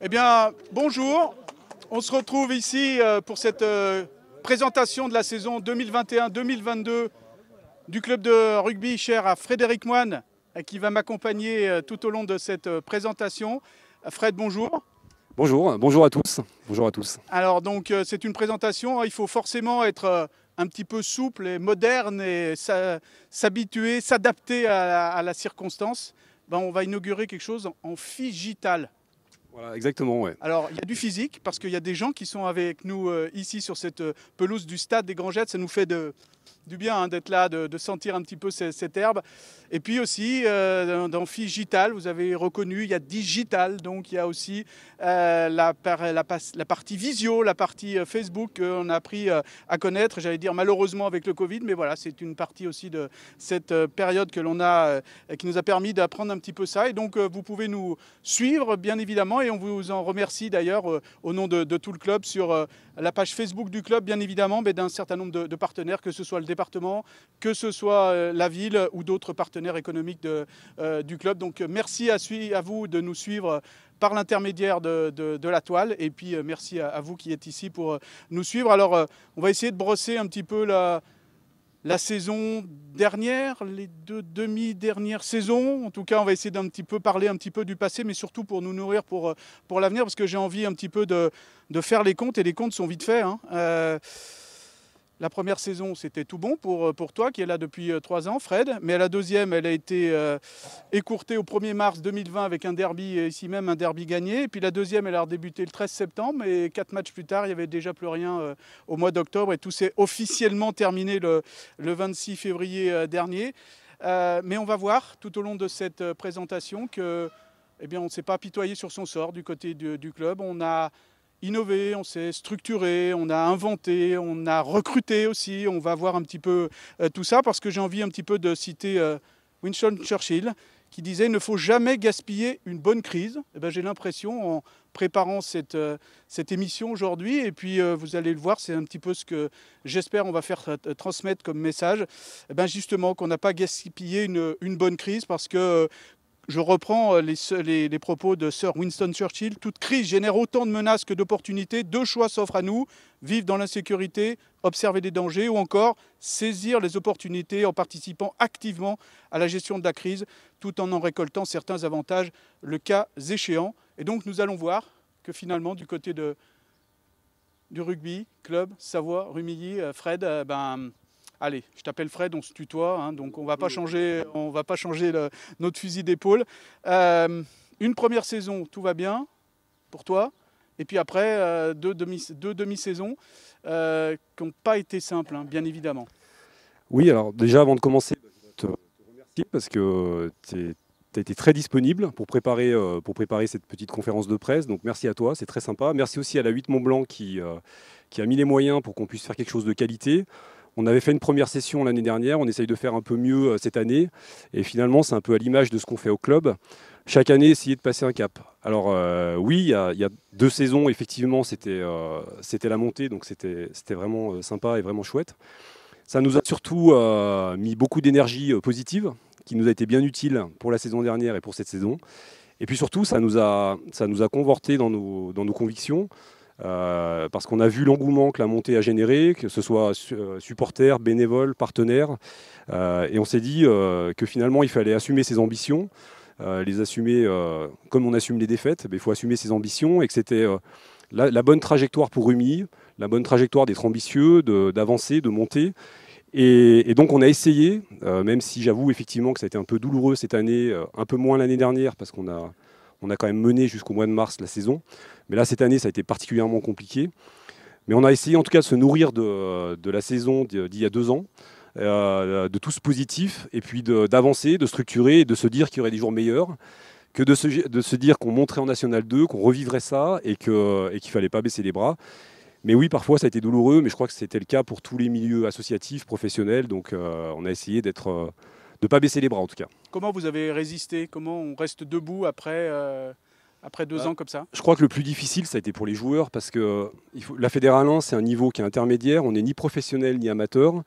Eh bien, bonjour. On se retrouve ici pour cette présentation de la saison 2021-2022 du club de rugby cher à Frédéric Moine, qui va m'accompagner tout au long de cette présentation. Fred, bonjour. Bonjour à tous. Bonjour à tous. Alors donc c'est une présentation, il faut forcément être un petit peu souple et moderne et s'habituer, s'adapter à la circonstance. On va inaugurer quelque chose en figital. Voilà, exactement, ouais. Alors, il y a du physique, parce qu'il y a des gens qui sont avec nous ici sur cette pelouse du stade des Grangettes. Ça nous fait du bien d'être là, de sentir un petit peu cette herbe. Et puis aussi, dans Figital, vous avez reconnu, il y a Digital, donc il y a aussi la partie visio, la partie Facebook qu'on a appris à connaître, j'allais dire malheureusement avec le Covid, mais voilà, c'est une partie aussi de cette période que l'on a, qui nous a permis d'apprendre un petit peu ça. Et donc, vous pouvez nous suivre, bien évidemment, et on vous en remercie d'ailleurs au nom de tout le club sur la page Facebook du club, bien évidemment, mais d'un certain nombre de partenaires, que ce soit le département, que ce soit la ville ou d'autres partenaires économiques du club. Donc merci à vous de nous suivre par l'intermédiaire de la toile, et puis merci à vous qui êtes ici pour nous suivre. Alors on va essayer de brosser un petit peu la saison dernière, les deux demi-dernières saisons. En tout cas, on va essayer d'un petit peu parler un petit peu du passé, mais surtout pour nous nourrir pour l'avenir, parce que j'ai envie un petit peu de faire les comptes, et les comptes sont vite faits, hein. La première saison, c'était tout bon pour toi, qui est là depuis 3 ans, Fred. Mais la deuxième, elle a été écourtée au 1er mars 2020 avec un derby, ici même un derby gagné. Et puis la deuxième, elle a débuté le 13 septembre. Et 4 matchs plus tard, il n'y avait déjà plus rien au mois d'octobre. Et tout s'est officiellement terminé le 26 février dernier. Mais on va voir tout au long de cette présentation que, on ne s'est pas apitoyé sur son sort du côté du club. On a innové, on s'est structuré, on a inventé, on a recruté aussi. On va voir un petit peu tout ça, parce que j'ai envie un petit peu de citer Winston Churchill, qui disait « Il ne faut jamais gaspiller une bonne crise ». J'ai l'impression, en préparant cette émission aujourd'hui, et puis vous allez le voir, c'est un petit peu ce que j'espère on va faire transmettre comme message, justement qu'on n'a pas gaspillé une bonne crise, parce que je reprends les propos de Sir Winston Churchill. Toute crise génère autant de menaces que d'opportunités. 2 choix s'offrent à nous: vivre dans l'insécurité, observer des dangers, ou encore saisir les opportunités en participant activement à la gestion de la crise, tout en récoltant certains avantages, le cas échéant. Et donc nous allons voir que finalement, du côté du rugby, club, Savoie, Rumilly, Fred, allez, je t'appelle Fred, on se tutoie, hein, donc on ne va pas changer notre fusil d'épaule. Une première saison, tout va bien pour toi. Et puis après, deux demi-saisons qui n'ont pas été simples, hein, bien évidemment. Oui, alors déjà, avant de commencer, je vais te remercier parce que tu as été très disponible pour préparer cette petite conférence de presse. Donc merci à toi, c'est très sympa. Merci aussi à la 8 Mont-Blanc qui a mis les moyens pour qu'on puisse faire quelque chose de qualité. On avait fait une première session l'année dernière, on essaye de faire un peu mieux cette année. Et finalement, c'est un peu à l'image de ce qu'on fait au club. Chaque année, essayer de passer un cap. Alors oui, il y a 2 saisons, effectivement, c'était la montée, donc c'était vraiment sympa et vraiment chouette. Ça nous a surtout mis beaucoup d'énergie positive, qui nous a été bien utile pour la saison dernière et pour cette saison. Et puis surtout, ça nous a conforté dans nos convictions. Parce qu'on a vu l'engouement que la montée a généré, que ce soit supporters, bénévoles, partenaires, et on s'est dit que finalement il fallait assumer ses ambitions, les assumer comme on assume les défaites. Il faut assumer ses ambitions, et que c'était la bonne trajectoire pour Rumilly, la bonne trajectoire d'être ambitieux, d'avancer, de monter. Et donc on a essayé, même si j'avoue effectivement que ça a été un peu douloureux cette année, un peu moins l'année dernière, parce qu'on a quand même mené jusqu'au mois de mars la saison. Mais là, cette année, ça a été particulièrement compliqué. Mais on a essayé en tout cas de se nourrir de la saison d'il y a 2 ans, de tout ce positif, et puis d'avancer, de structurer, et de se dire qu'il y aurait des jours meilleurs, que de se dire qu'on monterait en National 2, qu'on revivrait ça, et qu'il ne fallait pas baisser les bras. Mais oui, parfois, ça a été douloureux, mais je crois que c'était le cas pour tous les milieux associatifs, professionnels. Donc on a essayé de ne pas baisser les bras en tout cas. Comment vous avez résisté? Comment on reste debout après 2 ans comme ça? Je crois que le plus difficile, ça a été pour les joueurs, parce que la Fédéral 1, c'est un niveau qui est intermédiaire. On n'est ni professionnel ni amateur.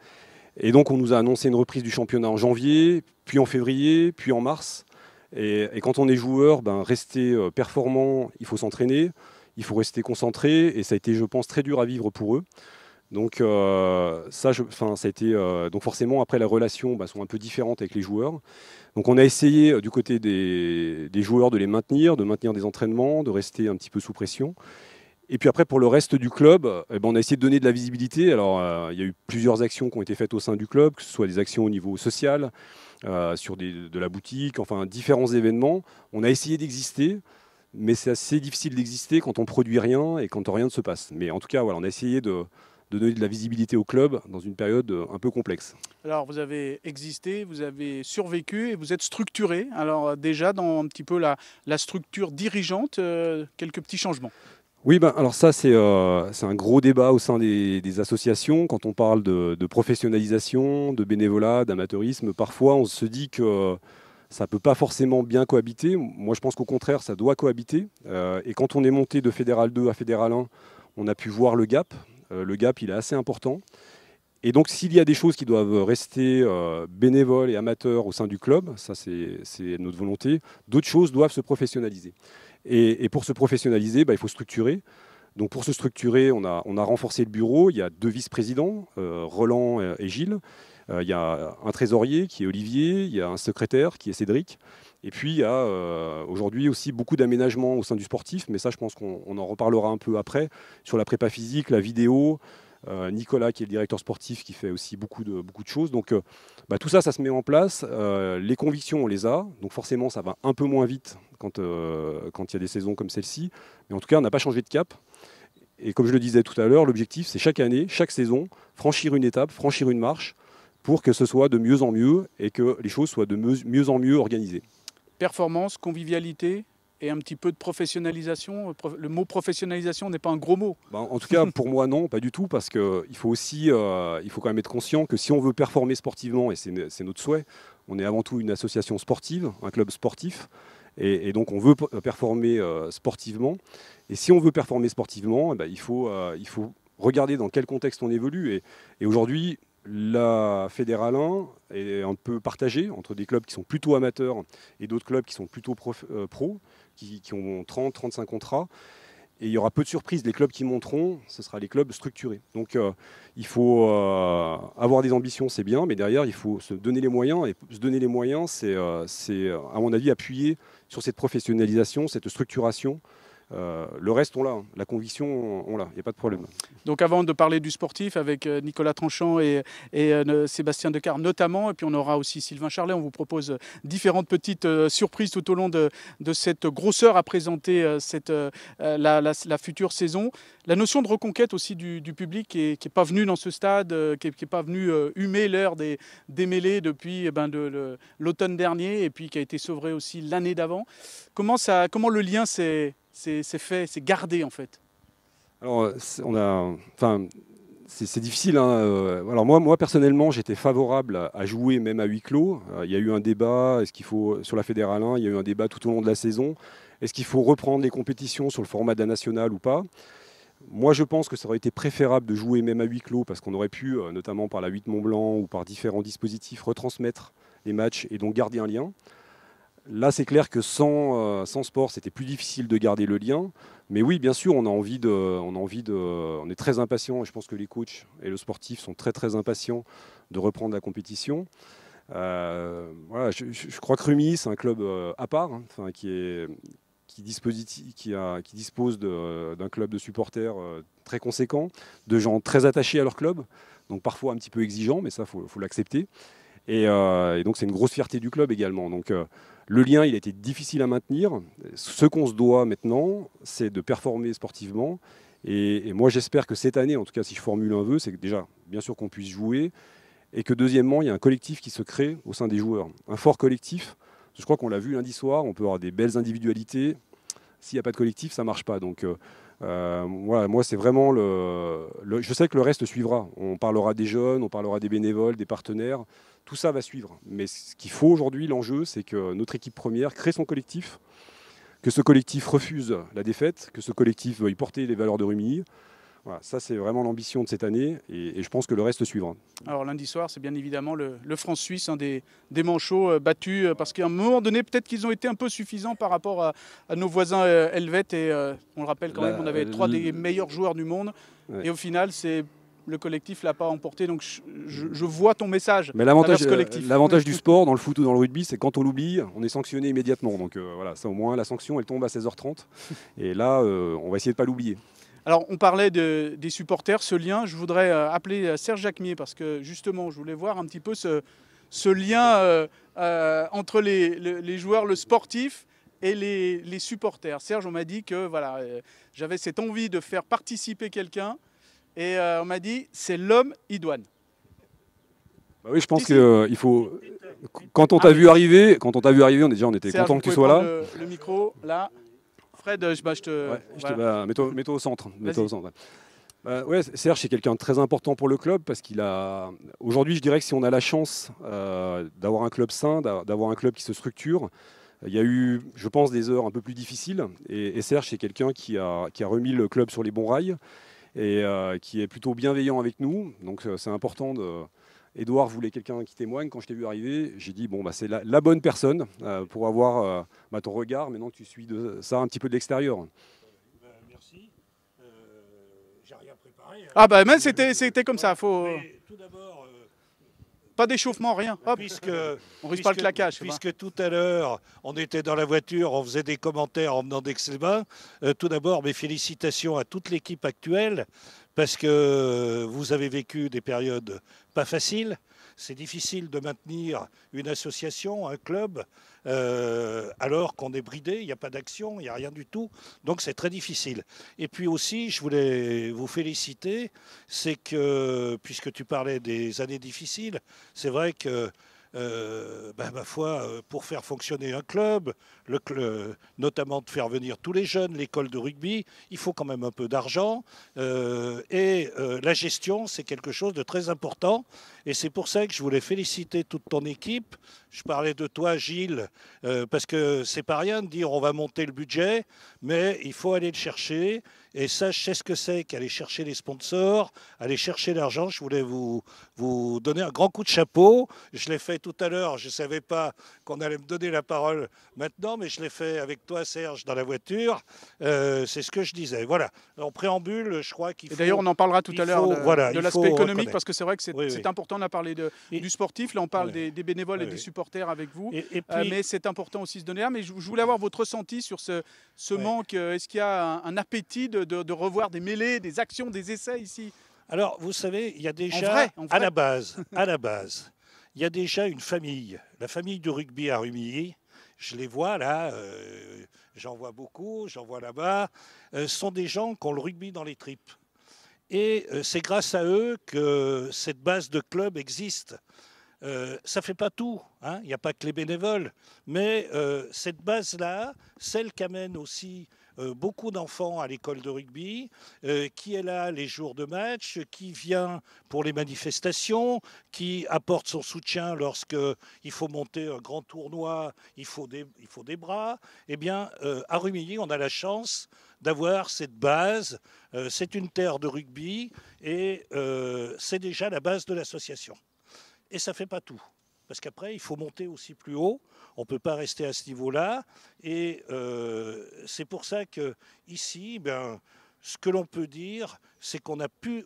Et donc, on nous a annoncé une reprise du championnat en janvier, puis en février, puis en mars. Et quand on est joueur, rester performant, il faut s'entraîner, il faut rester concentré, et ça a été, je pense, très dur à vivre pour eux. Donc ça a été donc forcément après les relations sont un peu différentes avec les joueurs. Donc on a essayé du côté des joueurs de les maintenir, de maintenir des entraînements, de rester un petit peu sous pression. Et puis après pour le reste du club, on a essayé de donner de la visibilité. Alors il y a eu plusieurs actions qui ont été faites au sein du club, que ce soit des actions au niveau social, sur de la boutique, enfin différents événements. On a essayé d'exister. Mais c'est assez difficile d'exister quand on produit rien et quand rien ne se passe. Mais en tout cas, voilà, on a essayé de donner de la visibilité au club dans une période un peu complexe. Alors, vous avez existé, vous avez survécu et vous êtes structuré. Alors, déjà, dans un petit peu la structure dirigeante, quelques petits changements. Oui, alors ça, c'est un gros débat au sein des associations. Quand on parle de professionnalisation, de bénévolat, d'amateurisme, parfois on se dit que ça ne peut pas forcément bien cohabiter. Moi, je pense qu'au contraire, ça doit cohabiter. Et quand on est monté de Fédéral 2 à Fédéral 1, on a pu voir le gap. Le gap, il est assez important. Et donc, s'il y a des choses qui doivent rester bénévoles et amateurs au sein du club, ça c'est notre volonté, d'autres choses doivent se professionnaliser. Et pour se professionnaliser, il faut structurer. Donc pour se structurer, on a renforcé le bureau. Il y a 2 vice-présidents, Roland et Gilles. Il y a un trésorier qui est Olivier, il y a un secrétaire qui est Cédric. Et puis il y a aujourd'hui aussi beaucoup d'aménagements au sein du sportif, mais ça je pense qu'on en reparlera un peu après, sur la prépa physique, la vidéo, Nicolas qui est le directeur sportif qui fait aussi beaucoup de choses. Donc tout ça, ça se met en place. Les convictions, on les a. Donc forcément, ça va un peu moins vite quand il y a des saisons comme celle-ci. Mais en tout cas, on n'a pas changé de cap. Et comme je le disais tout à l'heure, l'objectif, c'est chaque année, chaque saison, franchir une étape, franchir une marche pour que ce soit de mieux en mieux et que les choses soient de mieux en mieux organisées. Performance, convivialité et un petit peu de professionnalisation. Le mot professionnalisation n'est pas un gros mot. En tout cas, pour moi, non, pas du tout, parce qu'il faut aussi, il faut quand même être conscient que si on veut performer sportivement, et c'est notre souhait, on est avant tout une association sportive, un club sportif, et donc on veut performer sportivement. Et si on veut performer sportivement, il faut regarder dans quel contexte on évolue. Et aujourd'hui, la Fédéral 1 est un peu partagée entre des clubs qui sont plutôt amateurs et d'autres clubs qui sont plutôt pros, qui ont 30-35 contrats. Et il y aura peu de surprises. Les clubs qui monteront, ce sera les clubs structurés. Donc il faut avoir des ambitions, c'est bien, mais derrière, il faut se donner les moyens. Et se donner les moyens, c'est à mon avis, appuyer sur cette professionnalisation, cette structuration. Le reste, on l'a. La conviction, on l'a. Il n'y a pas de problème. Donc avant de parler du sportif avec Nicolas Tranchant et Sébastien Decart notamment, et puis on aura aussi Sylvain Charlet, on vous propose différentes petites surprises tout au long de cette grosseur à présenter la future saison. La notion de reconquête aussi du public qui est pas venu dans ce stade, qui est pas venu humer l'heure des mêlées depuis l'automne dernier et puis qui a été sauvé aussi l'année d'avant. Comment le lien s'est gardé en fait? Alors, c'est difficile. Alors moi, personnellement, j'étais favorable à jouer même à huis clos. Il y a eu un débat, sur la Fédéral 1, il y a eu un débat tout au long de la saison. Est-ce qu'il faut reprendre les compétitions sur le format d'un national ou pas? Moi, je pense que ça aurait été préférable de jouer même à huis clos parce qu'on aurait pu, notamment par la 8 Mont-Blanc ou par différents dispositifs, retransmettre les matchs et donc garder un lien. Là, c'est clair que sans sport, c'était plus difficile de garder le lien. Mais oui, bien sûr, on est très impatient. Et je pense que les coachs et le sportif sont très très impatients de reprendre la compétition. Voilà, je crois que Rumi, c'est un club à part, qui dispose d'un club de supporters très conséquent, de gens très attachés à leur club, donc parfois un petit peu exigeants, mais ça, faut l'accepter. Et donc, c'est une grosse fierté du club également. Donc, le lien, il a été difficile à maintenir. Ce qu'on se doit maintenant, c'est de performer sportivement. Et moi, j'espère que cette année, en tout cas, si je formule un vœu, c'est que déjà, bien sûr, qu'on puisse jouer. Et que deuxièmement, il y a un collectif qui se crée au sein des joueurs. Un fort collectif. Je crois qu'on l'a vu lundi soir, on peut avoir des belles individualités. S'il n'y a pas de collectif, ça ne marche pas. Donc, voilà, moi, c'est vraiment je sais que le reste suivra. On parlera des jeunes, on parlera des bénévoles, des partenaires. Tout ça va suivre. Mais ce qu'il faut aujourd'hui, l'enjeu, c'est que notre équipe première crée son collectif, que ce collectif refuse la défaite, que ce collectif veuille porter les valeurs de Rumilly. Voilà, ça, c'est vraiment l'ambition de cette année et je pense que le reste suivra. Alors lundi soir, c'est bien évidemment le France-Suisse, un des manchots battus, parce qu'à un moment donné, peut-être qu'ils ont été un peu suffisants par rapport à nos voisins helvètes. Et on le rappelle quand même, on avait 3 des meilleurs joueurs du monde. Ouais. Et au final, le collectif ne l'a pas emporté. Donc je vois ton message. Mais l'avantage du sport, dans le foot ou dans le rugby, c'est quand on l'oublie, on est sanctionné immédiatement. Donc voilà, ça au moins, la sanction, elle tombe à 16h30. Et là, on va essayer de ne pas l'oublier. Alors, on parlait des supporters, ce lien. Je voudrais appeler Serge Jacquemier parce que justement, je voulais voir un petit peu ce lien entre les joueurs, le sportif et les supporters. Serge, on m'a dit que voilà, j'avais cette envie de faire participer quelqu'un et on m'a dit c'est l'homme idoine. Bah oui, je pense qu'il faut. Quand on t'a vu arriver, on était content que tu sois là. Le micro là. Fred, mets-toi au centre. Ouais, Serge, c'est quelqu'un de très important pour le club parce qu'il a. Aujourd'hui, je dirais que si on a la chance d'avoir un club sain, d'avoir un club qui se structure, il y a eu, je pense, des heures un peu plus difficiles. Et Serge, c'est quelqu'un qui a remis le club sur les bons rails et qui est plutôt bienveillant avec nous. Donc, c'est important de. Édouard voulait quelqu'un qui témoigne. Quand je t'ai vu arriver, j'ai dit bon, c'est la bonne personne pour avoir ton regard. Maintenant que tu suis ça un petit peu de l'extérieur. Merci. J'ai rien préparé. Hein. Ah bah mais c'était comme ça. Faut. Mais, tout d'abord, pas d'échauffement, rien. Hop. On risque pas le claquage. Puisque tout à l'heure, on était dans la voiture, on faisait des commentaires en venant d'Aix-les-Bains. Tout d'abord, mes félicitations à toute l'équipe actuelle. Parce que vous avez vécu des périodes pas faciles. C'est difficile de maintenir une association, un club, alors qu'on est bridé, il n'y a pas d'action, il n'y a rien du tout. Donc c'est très difficile. Et puis aussi, je voulais vous féliciter, c'est que, puisque tu parlais des années difficiles, c'est vrai que ma foi, pour faire fonctionner un club, notamment de faire venir tous les jeunes, l'école de rugby, il faut quand même un peu d'argent. La gestion, c'est quelque chose de très important. Et c'est pour ça que je voulais féliciter toute ton équipe. Je parlais de toi, Gilles, parce que c'est pas rien de dire on va monter le budget, mais il faut aller le chercher. Et ça, je sais ce que c'est qu'aller chercher les sponsors, aller chercher l'argent. Je voulais vous donner un grand coup de chapeau. Je l'ai fait tout à l'heure. Je ne savais pas qu'on allait me donner la parole maintenant, mais je l'ai fait avec toi, Serge, dans la voiture. C'est ce que je disais. Voilà. En préambule, je crois qu'il faut... Et d'ailleurs, on en parlera tout à l'heure de l'aspect économique, parce que c'est vrai que c'est important. On a parlé du sportif. Là, on parle des bénévoles et des supporters avec vous. Et puis, mais c'est important aussi de se donner là. Mais je voulais avoir votre ressenti sur ce manque. Est-ce qu'il y a un appétit de revoir des mêlées, des actions, des essais ici? Alors, vous savez, il y a déjà, à la base, il y a déjà une famille, la famille du rugby à Rumilly. Je les vois là, j'en vois beaucoup, j'en vois là-bas. Ce sont des gens qui ont le rugby dans les tripes. Et c'est grâce à eux que cette base de club existe. Ça ne fait pas tout, hein, il n'y a pas que les bénévoles, mais cette base-là, celle qu'amène aussi beaucoup d'enfants à l'école de rugby, qui est là les jours de match, qui vient pour les manifestations, qui apporte son soutien lorsqu'il faut monter un grand tournoi, il faut des bras. Eh bien, à Rumilly, on a la chance d'avoir cette base. C'est une terre de rugby et c'est déjà la base de l'association. Et ça ne fait pas tout. Parce qu'après, il faut monter aussi plus haut. On ne peut pas rester à ce niveau-là. Et c'est pour ça qu'ici, ce que l'on peut dire, c'est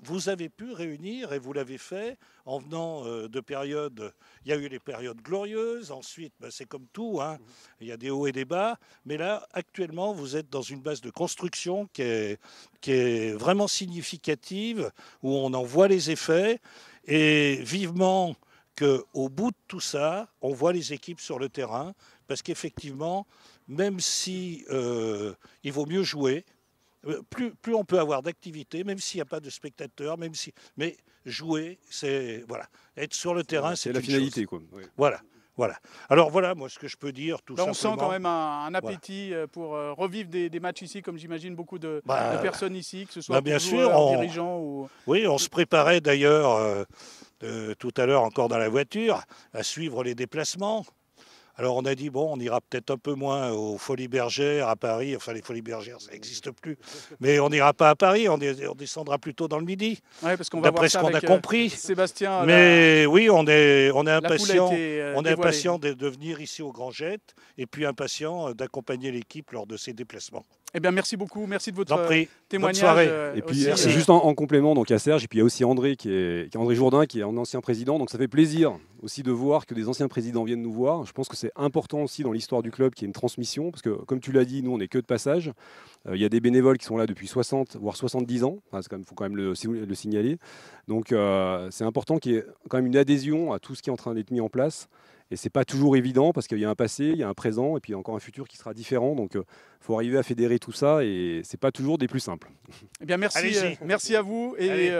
vous avez pu réunir, et vous l'avez fait, en venant de périodes. Il y a eu les périodes glorieuses. Ensuite, c'est comme tout, hein, il y a des hauts et des bas. Mais là, actuellement, vous êtes dans une base de construction qui est vraiment significative, où on en voit les effets. Et vivement qu'au bout de tout ça, on voit les équipes sur le terrain, parce qu'effectivement, même si il vaut mieux jouer, plus on peut avoir d'activité, même s'il n'y a pas de spectateurs, mais jouer, c'est voilà, être sur le terrain, c'est la finalité, quoi. Oui. Voilà. Alors voilà, moi ce que je peux dire, tout simplement. On sent quand même un appétit pour revivre des matchs ici, comme j'imagine beaucoup de personnes ici, que ce soit bien sûr, dirigeants ou. Oui, on se préparait d'ailleurs tout à l'heure encore dans la voiture à suivre les déplacements. Alors on a dit, bon, on ira peut-être un peu moins aux Folies Bergères à Paris. Enfin, les Folies Bergères, ça n'existe plus. Mais on n'ira pas à Paris, on descendra plutôt dans le Midi. Ouais, parce qu'on va voir ça d'après ce qu'on a avec compris. Sébastien. Mais oui, on est la poule a impatient. été, On est dévoilée. impatient de venir ici au Grand Jet et puis impatient d'accompagner l'équipe lors de ses déplacements. Eh bien, merci beaucoup. Merci de votre J'en prie. témoignage. Bonne soirée. Et puis, aussi, juste en complément, donc il y a Serge, et puis il y a aussi André, qui est André Jourdain, qui est un ancien président. Donc ça fait plaisir aussi de voir que des anciens présidents viennent nous voir. Je pense que c'est important aussi dans l'histoire du club qu'il y ait une transmission, parce que comme tu l'as dit, nous on n'est que de passage. Il y a des bénévoles qui sont là depuis 60 voire 70 ans. Enfin, faut quand même le signaler. Donc c'est important qu'il y ait quand même une adhésion à tout ce qui est en train d'être mis en place. Et c'est pas toujours évident parce qu'il y a un passé, il y a un présent et puis encore un futur qui sera différent. Donc il faut arriver à fédérer tout ça et c'est pas toujours des plus simples. Eh bien, merci à vous. Et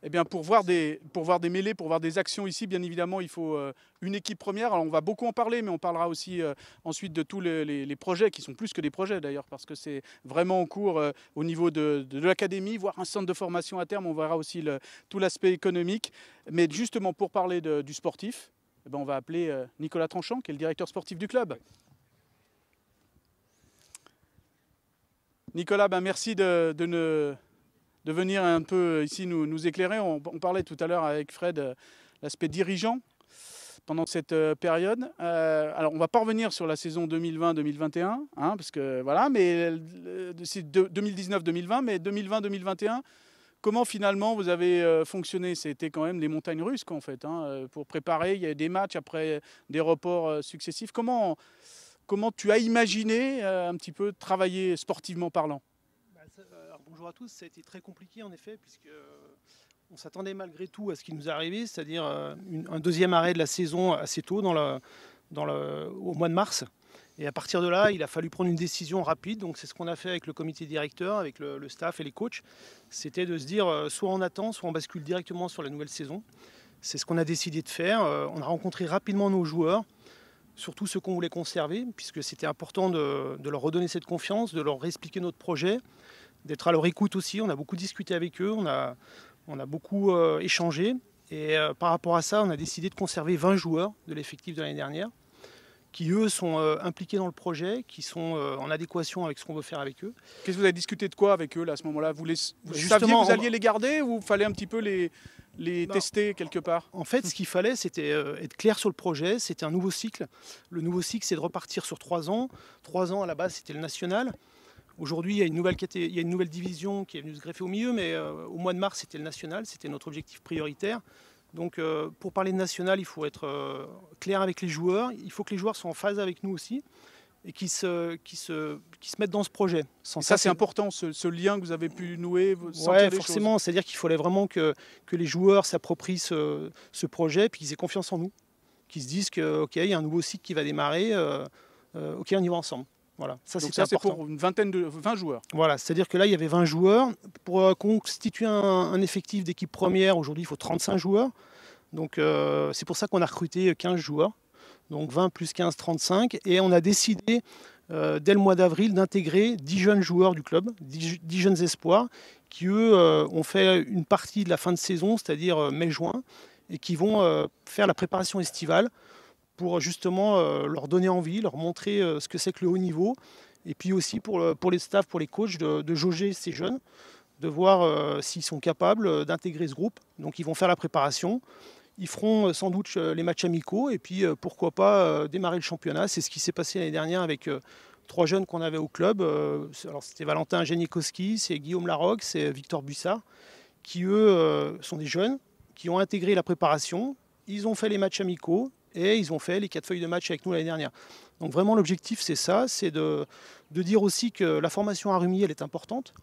eh bien, pour voir des mêlées, pour voir des actions ici, bien évidemment, il faut une équipe première. Alors, on va beaucoup en parler, mais on parlera aussi ensuite de tous les projets, qui sont plus que des projets d'ailleurs, parce que c'est vraiment en cours au niveau de l'académie, voire un centre de formation à terme. On verra aussi tout l'aspect économique. Mais justement, pour parler du sportif, eh bien, on va appeler Nicolas Tranchant, qui est le directeur sportif du club. Nicolas, merci de venir un peu ici nous éclairer. On parlait tout à l'heure avec Fred l'aspect dirigeant pendant cette période. Alors, on ne va pas revenir sur la saison 2020-2021, parce que voilà, mais c'est 2019-2020, mais 2020-2021. Comment finalement vous avez fonctionné? C'était quand même les montagnes russes en fait, pour préparer. Il y a des matchs après des reports successifs. Comment tu as imaginé un petit peu travailler sportivement parlant? Alors, bonjour à tous, ça a été très compliqué en effet, puisque on s'attendait malgré tout à ce qui nous est arrivé, c'est-à-dire un deuxième arrêt de la saison assez tôt au mois de mars. Et à partir de là, il a fallu prendre une décision rapide. Donc c'est ce qu'on a fait avec le comité directeur, avec le staff et les coachs. C'était de se dire soit on attend, soit on bascule directement sur la nouvelle saison. C'est ce qu'on a décidé de faire. On a rencontré rapidement nos joueurs, surtout ceux qu'on voulait conserver, puisque c'était important de leur redonner cette confiance, de leur expliquer notre projet, d'être à leur écoute aussi. On a beaucoup discuté avec eux, on a beaucoup échangé. Et par rapport à ça, on a décidé de conserver 20 joueurs de l'effectif de l'année dernière, qui eux sont impliqués dans le projet, qui sont en adéquation avec ce qu'on veut faire avec eux. Qu'est-ce que vous avez discuté de quoi avec eux là, à ce moment-là? Vous saviez que vous alliez les garder ou il fallait un petit peu les tester quelque part? En fait, ce qu'il fallait, c'était être clair sur le projet. C'était un nouveau cycle. Le nouveau cycle, c'est de repartir sur 3 ans. 3 ans, à la base, c'était le national. Aujourd'hui, il y a une nouvelle division qui est venue se greffer au milieu, mais au mois de mars, c'était le national. C'était notre objectif prioritaire. Donc pour parler de national, il faut être clair avec les joueurs. Il faut que les joueurs soient en phase avec nous aussi et qu'ils se mettent dans ce projet. Ça, c'est important, ce lien que vous avez pu nouer. Oui, forcément. C'est-à-dire qu'il fallait vraiment que les joueurs s'approprient ce projet et qu'ils aient confiance en nous. Qu'ils se disent qu'il y a un nouveau cycle qui va démarrer. OK, on y va ensemble. Voilà. Donc ça, c'est pour une vingtaine de 20 joueurs. Voilà, c'est-à-dire que là, il y avait 20 joueurs. Pour constituer un effectif d'équipe première, aujourd'hui, il faut 35 joueurs. Donc c'est pour ça qu'on a recruté 15 joueurs. Donc 20 plus 15, 35. Et on a décidé, dès le mois d'avril, d'intégrer 10 jeunes joueurs du club, 10 jeunes espoirs, qui, eux, ont fait une partie de la fin de saison, c'est-à-dire mai-juin, et qui vont faire la préparation estivale, pour justement leur donner envie, leur montrer ce que c'est que le haut niveau, et puis aussi pour les staffs, pour les coachs, de jauger ces jeunes, de voir s'ils sont capables d'intégrer ce groupe. Donc ils vont faire la préparation, ils feront sans doute les matchs amicaux, et puis pourquoi pas démarrer le championnat. C'est ce qui s'est passé l'année dernière avec 3 jeunes qu'on avait au club. Alors c'était Valentin Janikowski, c'est Guillaume Larocque, c'est Victor Bussard, qui eux sont des jeunes, qui ont intégré la préparation, ils ont fait les matchs amicaux, et ils ont fait les 4 feuilles de match avec nous l'année dernière. Donc vraiment l'objectif c'est ça, c'est de dire aussi que la formation à Rumilly elle est importante,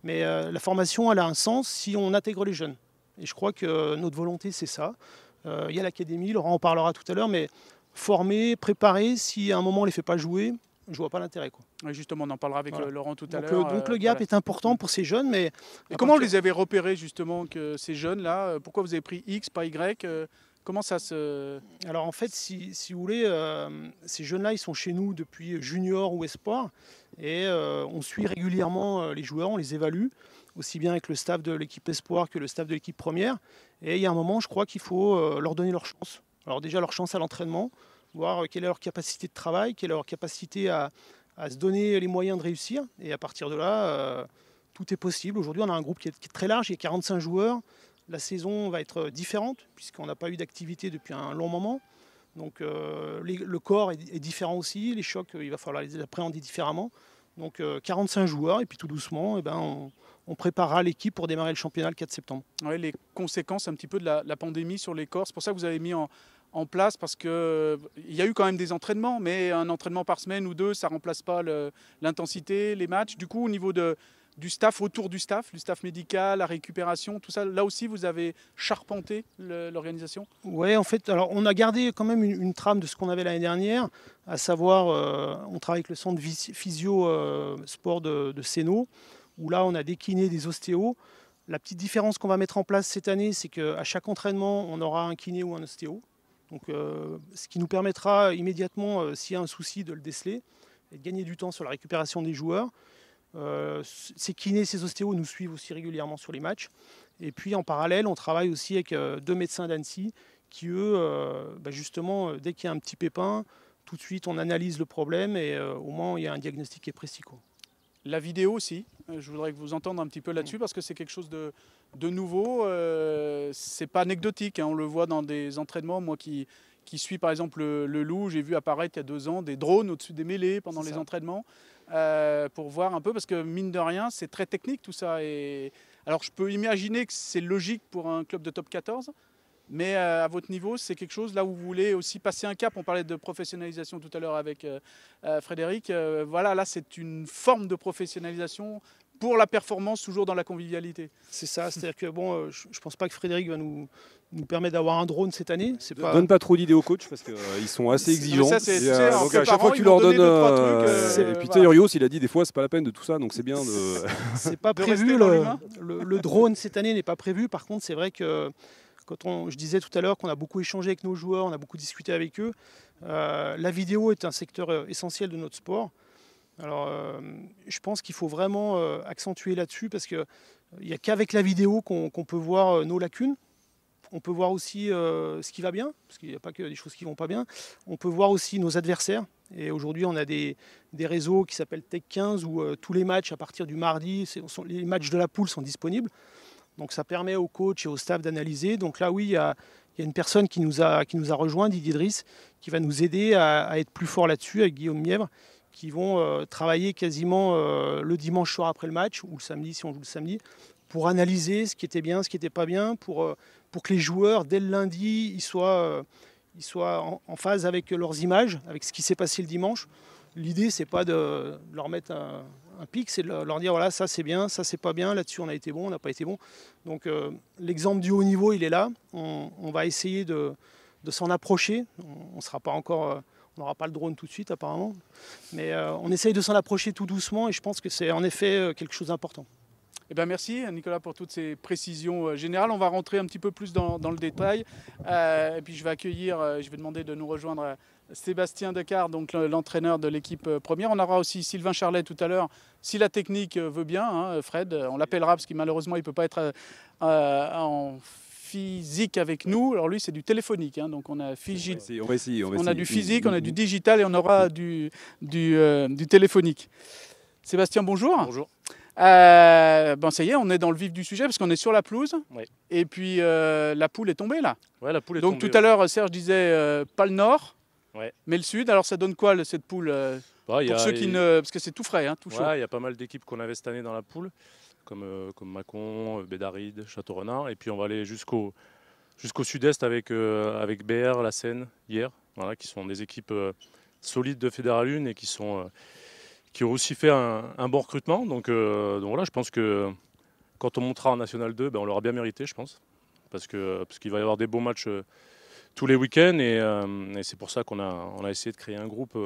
mais la formation elle a un sens si on intègre les jeunes. Et je crois que notre volonté c'est ça. Il y a l'académie, Laurent en parlera tout à l'heure, mais former, préparer, si à un moment on ne les fait pas jouer, je ne vois pas l'intérêt. Oui, justement, on en parlera avec Laurent tout à l'heure. Donc le gap est important pour ces jeunes. Mais comment vous les avez repérés justement, que ces jeunes-là? Pourquoi vous avez pris X, pas Y? Comment ça se... Alors en fait, si vous voulez, ces jeunes-là, ils sont chez nous depuis junior ou espoir. Et on suit régulièrement les joueurs, on les évalue, aussi bien avec le staff de l'équipe espoir que le staff de l'équipe première. Et il y a un moment, je crois qu'il faut leur donner leur chance. Alors déjà, leur chance à l'entraînement, voir quelle est leur capacité de travail, quelle est leur capacité à se donner les moyens de réussir. Et à partir de là, tout est possible. Aujourd'hui, on a un groupe qui est très large, il y a 45 joueurs. La saison va être différente, puisqu'on n'a pas eu d'activité depuis un long moment. Donc le corps est différent aussi, les chocs, il va falloir les appréhender différemment. Donc 45 joueurs, et puis tout doucement, on préparera l'équipe pour démarrer le championnat le 4 septembre. Ouais, les conséquences un petit peu de la pandémie sur les corps, c'est pour ça que vous avez mis en place, parce qu'il y a eu quand même des entraînements, mais un entraînement par semaine ou deux, ça ne remplace pas l'intensité, les matchs. Du coup, au niveau du staff, autour du staff médical, la récupération, tout ça, là aussi, vous avez charpenté l'organisation? Oui, en fait, alors on a gardé quand même une trame de ce qu'on avait l'année dernière, à savoir, on travaille avec le centre physio sport de Sénaux, où là, on a des kinés, des ostéos. La petite différence qu'on va mettre en place cette année, c'est qu'à chaque entraînement, on aura un kiné ou un ostéo. Donc, ce qui nous permettra immédiatement, s'il y a un souci, de le déceler et de gagner du temps sur la récupération des joueurs. Ces kinés, ces ostéos nous suivent aussi régulièrement sur les matchs. Et puis en parallèle, on travaille aussi avec 2 médecins d'Annecy qui, eux, justement, dès qu'il y a un petit pépin, tout de suite on analyse le problème et au moins il y a un diagnostic qui est précis, quoi. La vidéo aussi, je voudrais que vous entendiez un petit peu là-dessus parce que c'est quelque chose de nouveau. C'est pas anecdotique, hein, on le voit dans des entraînements. Moi qui suis par exemple le Loup, j'ai vu apparaître il y a 2 ans des drones au-dessus des mêlées pendant les entraînements pour voir un peu, parce que mine de rien, c'est très technique tout ça. Et alors je peux imaginer que c'est logique pour un club de top 14. Mais à votre niveau, c'est quelque chose là où vous voulez aussi passer un cap. On parlait de professionnalisation tout à l'heure avec Frédéric. Voilà, là, c'est une forme de professionnalisation pour la performance, toujours dans la convivialité. C'est ça, c'est-à-dire que bon, je ne pense pas que Frédéric va nous permettre d'avoir un drone cette année. Donne pas trop d'idées aux coachs parce qu'ils sont assez exigeants. Ça, donc à chaque fois que tu leur donnes... et puis Urios, il a dit des fois, c'est pas la peine de tout ça, donc c'est bien de... C'est pas prévu, le drone cette année n'est pas prévu. Par contre, c'est vrai que je disais tout à l'heure qu'on a beaucoup échangé avec nos joueurs, on a beaucoup discuté avec eux. La vidéo est un secteur essentiel de notre sport. Alors, je pense qu'il faut vraiment accentuer là-dessus parce qu'il n'y a qu'avec la vidéo qu'on peut voir nos lacunes. On peut voir aussi ce qui va bien, parce qu'il n'y a pas que des choses qui ne vont pas bien. On peut voir aussi nos adversaires. Et aujourd'hui, on a des réseaux qui s'appellent Tech 15 où tous les matchs à partir du mardi, les matchs de la poule sont disponibles. Donc ça permet aux coachs et au staff d'analyser. Donc là, oui, il y a une personne qui nous a rejoint, Didier Driss, qui va nous aider à être plus fort là-dessus, avec Guillaume Mièvre, qui vont travailler quasiment le dimanche soir après le match, ou le samedi si on joue le samedi, pour analyser ce qui était bien, ce qui n'était pas bien, pour que les joueurs, dès le lundi, ils soient en phase avec leurs images, avec ce qui s'est passé le dimanche. L'idée, c'est pas de leur mettre un pic, c'est de leur dire voilà, ça c'est bien, ça c'est pas bien, là-dessus on a été bon, on n'a pas été bon. Donc l'exemple du haut niveau, il est là. On va essayer de s'en approcher. On sera pas encore, on n'aura pas le drone tout de suite apparemment, mais on essaye de s'en approcher tout doucement et je pense que c'est en effet quelque chose d'important. Eh bien, merci Nicolas pour toutes ces précisions générales. On va rentrer un petit peu plus dans le détail. Et puis je vais demander de nous rejoindre Sébastien Decart, donc l'entraîneur de l'équipe première. On aura aussi Sylvain Charlet tout à l'heure, si la technique veut bien, hein, Fred. On l'appellera parce que malheureusement il ne peut pas être en physique avec nous. Alors lui c'est du téléphonique, hein, donc on a on a du physique, on a du digital et on aura du téléphonique. Sébastien, bonjour. Bonjour. Ça y est, on est dans le vif du sujet parce qu'on est sur la pelouse. Ouais. Et puis la poule est tombée là. Ouais, la poule est donc tombée. Tout à l'heure, Serge disait pas le nord, ouais, mais le sud. Alors ça donne quoi cette poule pour ceux qui ne... Parce que c'est tout frais, hein, tout chaud. Il y a pas mal d'équipes qu'on avait cette année dans la poule, comme Mâcon, Bédaride, Château-Renard. Et puis on va aller jusqu'au sud-est avec BR, La Seine, hier, voilà, qui sont des équipes solides de Fédéral 1 et qui ont aussi fait un bon recrutement. Donc voilà, je pense que quand on montera en National 2, on l'aura bien mérité, je pense. Parce qu'il va y avoir des beaux matchs tous les week-ends. Et c'est pour ça qu'on a essayé de créer un groupe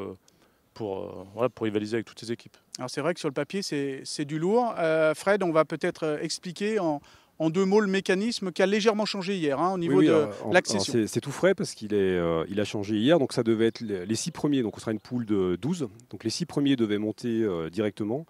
pour rivaliser avec toutes ces équipes. Alors c'est vrai que sur le papier, c'est du lourd. Fred, on va peut-être expliquer en 2 mots le mécanisme qui a légèrement changé hier, hein, au niveau de l'accession. C'est tout frais parce qu'il a changé hier. Donc ça devait être les 6 premiers. Donc on sera une poule de 12. Donc les 6 premiers devaient monter directement.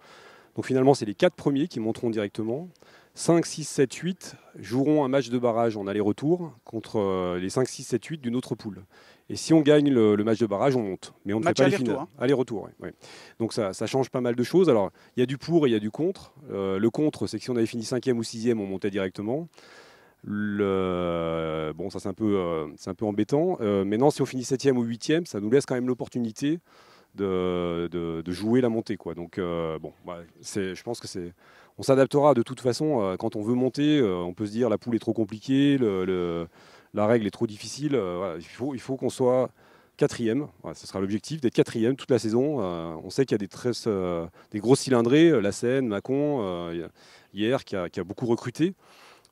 Donc finalement, c'est les 4 premiers qui monteront directement. 5, 6, 7, 8 joueront un match de barrage en aller-retour contre les 5, 6, 7, 8 d'une autre poule. Et si on gagne le match de barrage, on monte. Mais on ne fait pas les finales. Hein. Aller-retour, ouais, ouais. Donc ça change pas mal de choses. Alors, il y a du pour et il y a du contre. Le contre, c'est que si on avait fini 5e ou 6e, on montait directement. Bon, ça c'est un peu embêtant. Maintenant, si on finit 7e ou 8e, ça nous laisse quand même l'opportunité de jouer la montée, quoi. Donc, bon, bah, je pense que on s'adaptera de toute façon. Quand on veut monter, on peut se dire la poule est trop compliquée, la règle est trop difficile. Voilà, il faut qu'on soit 4e. Voilà, ce sera l'objectif, d'être 4e toute la saison. On sait qu'il y a des grosses cylindrées, La Seine, Mâcon, hier, qui a beaucoup recruté.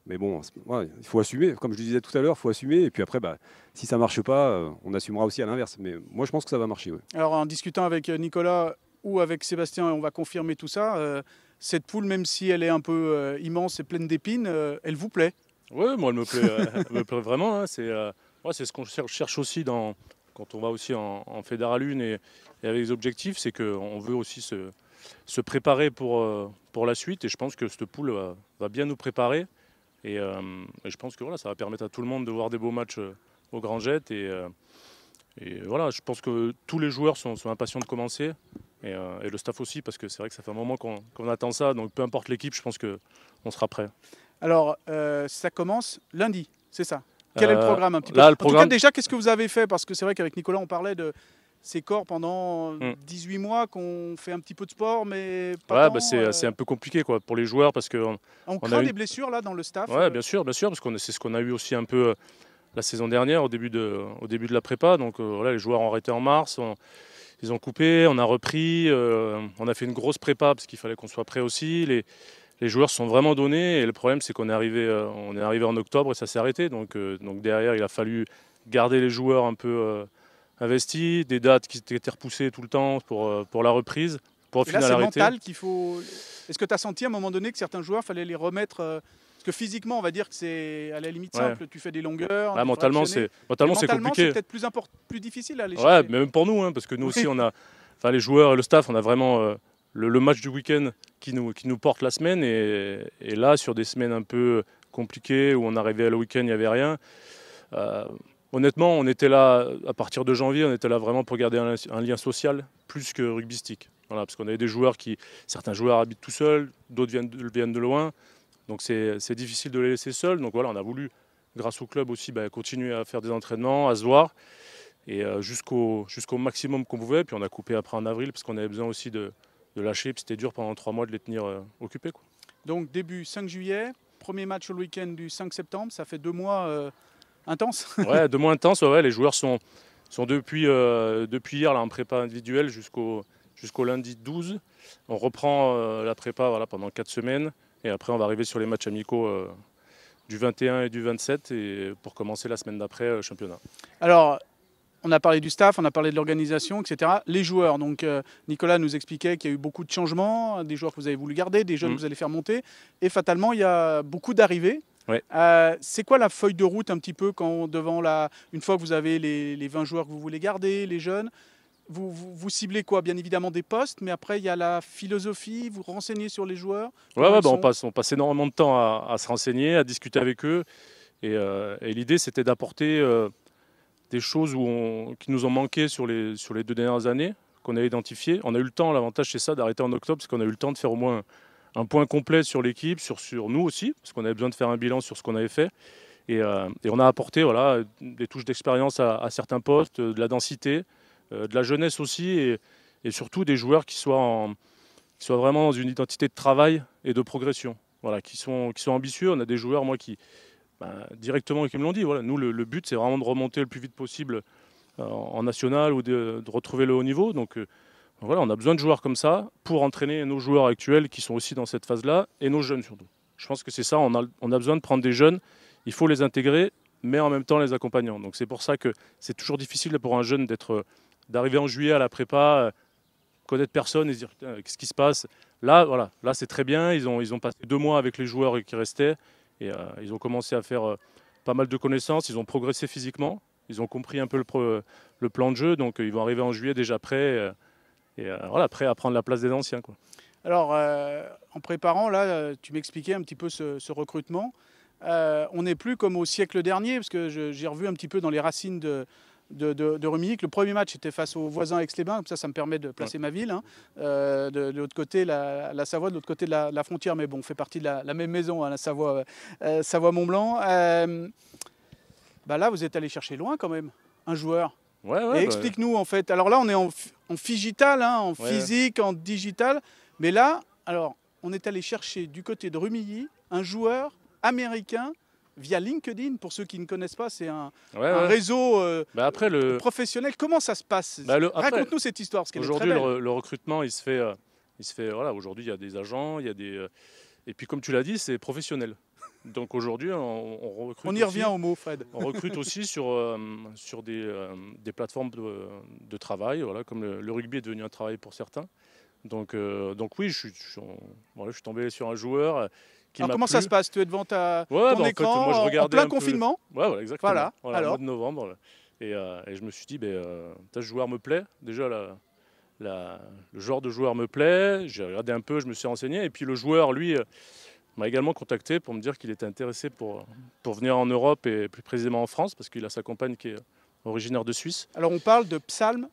Mais bon, ouais, il faut assumer. Comme je le disais tout à l'heure, il faut assumer. Et puis après, bah, si ça ne marche pas, on assumera aussi à l'inverse. Mais moi, je pense que ça va marcher. Ouais. Alors, en discutant avec Nicolas ou avec Sébastien, on va confirmer tout ça. Cette poule, même si elle est un peu immense et pleine d'épines, elle vous plaît? Oui, moi, elle me plaît vraiment. Hein. C'est ce qu'on cherche aussi quand on va aussi en Fédéral 1 et avec les objectifs. C'est qu'on veut aussi se préparer pour la suite. Et je pense que cette poule va bien nous préparer. Et je pense que voilà, ça va permettre à tout le monde de voir des beaux matchs au Grand Jet. Et voilà, je pense que tous les joueurs sont impatients de commencer. Et le staff aussi, parce que c'est vrai que ça fait un moment qu'on attend ça. Donc peu importe l'équipe, je pense qu'on sera prêt. Alors, ça commence lundi, c'est ça? Quel est le programme un petit peu? Là, en tout cas, déjà, qu'est-ce que vous avez fait? Parce que c'est vrai qu'avec Nicolas, on parlait de ces corps pendant 18 mois qu'on fait un petit peu de sport, mais pas tant, c'est un peu compliqué quoi, pour les joueurs parce que on craint des blessures là dans le staff. Ouais, bien sûr, parce que c'est ce qu'on a eu aussi un peu la saison dernière au début de la prépa. Donc voilà, les joueurs ont arrêté en mars, ils ont coupé, on a repris, on a fait une grosse prépa parce qu'il fallait qu'on soit prêt aussi. Les joueurs sont vraiment donnés et le problème c'est qu'on est arrivé en octobre et ça s'est arrêté. Donc derrière, il a fallu garder les joueurs un peu investis, des dates qui étaient repoussées tout le temps pour la reprise, pour au final arrêter. C'est mental qu'il faut. Est-ce que tu as senti à un moment donné que certains joueurs, fallait les remettre parce que physiquement, on va dire que c'est à la limite simple, tu fais des longueurs. Mentalement, c'est compliqué. C'est peut-être plus difficile à aller chercher. Ouais, mais même pour nous, hein, parce que nous aussi, les joueurs et le staff, on a vraiment le match du week-end qui nous porte la semaine. Et là, sur des semaines un peu compliquées où on arrivait à le week-end, il n'y avait rien. Honnêtement, on était là, à partir de janvier, on était là vraiment pour garder un lien social plus que rugbystique. Voilà, parce qu'on avait des joueurs certains joueurs habitent tout seuls, d'autres viennent de loin. Donc c'est difficile de les laisser seuls. Donc voilà, on a voulu, grâce au club aussi, continuer à faire des entraînements, à se voir, et jusqu'au maximum qu'on pouvait. Puis on a coupé après en avril, parce qu'on avait besoin aussi de lâcher. Puis c'était dur pendant 3 mois de les tenir occupés, quoi. Donc début 5 juillet, premier match le week-end du 5 septembre, ça fait 2 mois... intense. Ouais, 2 mois intense. Ouais, les joueurs sont depuis hier là, en prépa individuelle jusqu'au lundi 12. On reprend la prépa pendant 4 semaines. Et après, on va arriver sur les matchs amicaux du 21 et du 27 et pour commencer la semaine d'après championnat. Alors, on a parlé du staff, on a parlé de l'organisation, etc. Les joueurs, donc Nicolas nous expliquait qu'il y a eu beaucoup de changements, des joueurs que vous avez voulu garder, des jeunes que vous allez faire monter. Et fatalement, il y a beaucoup d'arrivées. Ouais. C'est quoi la feuille de route un petit peu une fois que vous avez les 20 joueurs que vous voulez garder, les jeunes, vous ciblez quoi? Bien évidemment des postes, mais après il y a la philosophie, vous renseignez sur les joueurs. On passe énormément de temps à se renseigner, à discuter avec eux. Et l'idée c'était d'apporter des choses qui nous ont manqué sur les 2 dernières années, qu'on a identifiées. On a eu le temps, l'avantage c'est ça, d'arrêter en octobre, parce qu'on a eu le temps de faire au moins un point complet sur l'équipe, sur nous aussi, parce qu'on avait besoin de faire un bilan sur ce qu'on avait fait. Et on a apporté des touches d'expérience à certains postes, de la densité, de la jeunesse aussi, et surtout des joueurs qui soient vraiment dans une identité de travail et de progression, qui sont ambitieux. On a des joueurs, moi, directement qui me l'ont dit. Voilà, nous, le but, c'est vraiment de remonter le plus vite possible en national ou de retrouver le haut niveau. Donc, voilà, on a besoin de joueurs comme ça pour entraîner nos joueurs actuels qui sont aussi dans cette phase-là et nos jeunes surtout. Je pense que c'est ça, on a besoin de prendre des jeunes, il faut les intégrer, mais en même temps les accompagnant. Donc c'est pour ça que c'est toujours difficile pour un jeune d'arriver en juillet à la prépa, connaître personne et se dire qu'est-ce qui se passe. Là c'est très bien, ils ont passé 2 mois avec les joueurs qui restaient et ils ont commencé à faire pas mal de connaissances, ils ont progressé physiquement, ils ont compris un peu le plan de jeu, donc ils vont arriver en juillet déjà prêts. Prêt à prendre la place des anciens, quoi. Alors, en préparant, là, tu m'expliquais un petit peu ce recrutement. On n'est plus comme au siècle dernier, parce que j'ai revu un petit peu dans les racines de Rumilly. Le premier match était face aux voisins Aix-les-Bains, comme ça me permet de placer ma ville. Hein. De l'autre côté, la Savoie, de l'autre côté de la frontière, mais bon, on fait partie de la même maison, hein, la Savoie, Savoie-Mont-Blanc. Là, vous êtes allé chercher loin quand même, un joueur. Ouais, et explique-nous en fait. Alors là, on est en figital, hein, en physique, en digital. Mais là, alors, on est allé chercher du côté de Rumilly un joueur américain via LinkedIn. Pour ceux qui ne connaissent pas, c'est un réseau professionnel. Comment ça se passe? Raconte-nous cette histoire. Aujourd'hui, le recrutement, il se fait voilà. Aujourd'hui, il y a des agents, il y a des et puis comme tu l'as dit, c'est professionnel. Donc aujourd'hui, on recrute. On y revient au mot, Fred. On recrute aussi sur des plateformes de travail, voilà, comme le rugby est devenu un travail pour certains. Donc oui, je suis tombé sur un joueur qui m'a plu. Comment ça se passe? Tu es devant ton écran, moi, je regardais en plein confinement? Voilà, exactement. Voilà. Au mois de novembre. Et je me suis dit, ce joueur me plaît. Déjà, le genre de joueur me plaît. J'ai regardé un peu, je me suis renseigné. Et puis le joueur, lui, m'a également contacté pour me dire qu'il était intéressé pour venir en Europe et plus précisément en France, parce qu'il a sa compagne qui est originaire de Suisse. Alors on parle de Psalm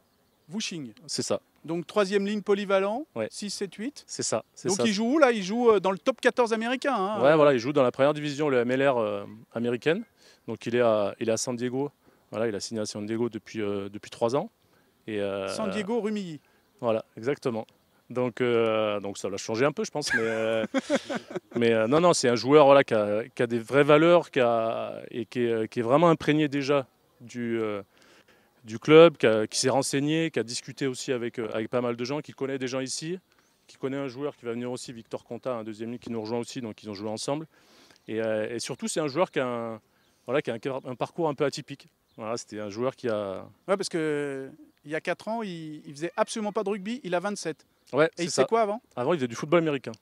Wuching. C'est ça. Donc 3e ligne polyvalent, 6, 7, 8. C'est ça. Donc il joue où là? Il joue dans le top 14 américain. Hein, voilà, il joue dans la première division, le MLR américaine. Donc il est à San Diego. Voilà, il a signé à San Diego depuis 3 ans. Et, San Diego, Rumilly. Voilà, exactement. Donc ça l'a changé un peu, je pense. Mais non, c'est un joueur voilà, qui a des vraies valeurs et qui est vraiment imprégné déjà du club, qui s'est renseigné, qui a discuté aussi avec pas mal de gens, qui connaît des gens ici, qui connaît un joueur qui va venir aussi, Victor Conta, un deuxième ligne qui nous rejoint aussi, donc ils ont joué ensemble. Et surtout, c'est un joueur qui a un parcours un peu atypique. Voilà, c'était un joueur qui a... Ouais, parce qu'il y a 4 ans, il faisait absolument pas de rugby, il a 27. Ouais, et il faisait quoi avant? Avant, il faisait du football américain.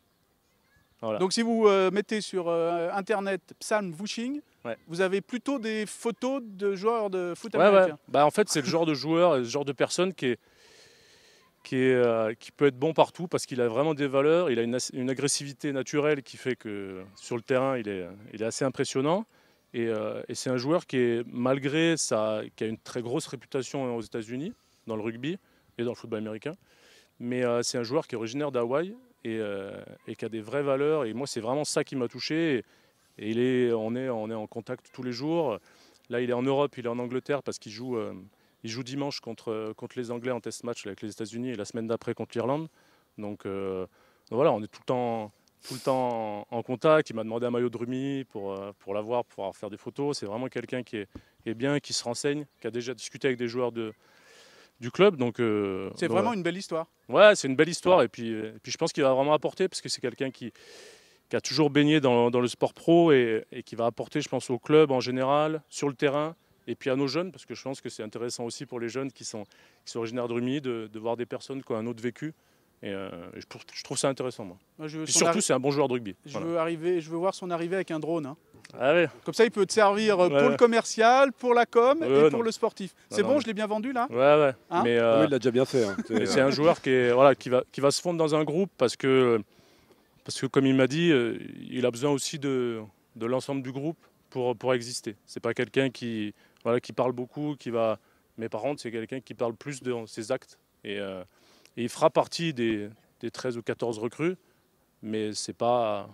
Voilà. Donc si vous mettez sur Internet Psalm Wuching, vous avez plutôt des photos de joueurs de foot américain. En fait, c'est le genre de joueur, le genre de personne qui peut être bon partout parce qu'il a vraiment des valeurs, il a une agressivité naturelle qui fait que sur le terrain, il est assez impressionnant. Et c'est un joueur qui a une très grosse réputation aux États-Unis, dans le rugby et dans le football américain. Mais c'est un joueur qui est originaire d'Hawaï et qui a des vraies valeurs. Et moi, c'est vraiment ça qui m'a touché. Et on est en contact tous les jours. Là, il est en Europe, il est en Angleterre parce qu'il joue dimanche contre les Anglais en test match avec les États-Unis et la semaine d'après contre l'Irlande. Donc voilà, on est tout le temps en contact. Il m'a demandé un maillot de Rumilly pour l'avoir, pour pouvoir faire des photos. C'est vraiment quelqu'un qui est bien, qui se renseigne, qui a déjà discuté avec des joueurs du club. Donc, c'est vraiment une belle histoire. Ouais, c'est une belle histoire. Et puis je pense qu'il va vraiment apporter parce que c'est quelqu'un qui a toujours baigné dans le sport pro et qui va apporter, je pense, au club en général, sur le terrain, et puis à nos jeunes, parce que je pense que c'est intéressant aussi pour les jeunes qui sont originaires de Rumilly de voir des personnes qui ont un autre vécu. Et je trouve ça intéressant, moi. Et surtout, c'est un bon joueur de rugby. Je veux voir son arrivée avec un drone. Hein. Ah ouais. Comme ça, il peut te servir pour le commercial, pour la com et pour le sportif. C'est bon, je l'ai bien vendu là? Ouais. Hein, mais oui, il l'a déjà bien fait. Hein. C'est un joueur qui va se fondre dans un groupe parce que comme il m'a dit, il a besoin aussi de l'ensemble du groupe pour exister. C'est pas quelqu'un qui parle beaucoup, mais par contre, c'est quelqu'un qui parle plus de ses actes. Et il fera partie des 13 ou 14 recrues, mais c'est pas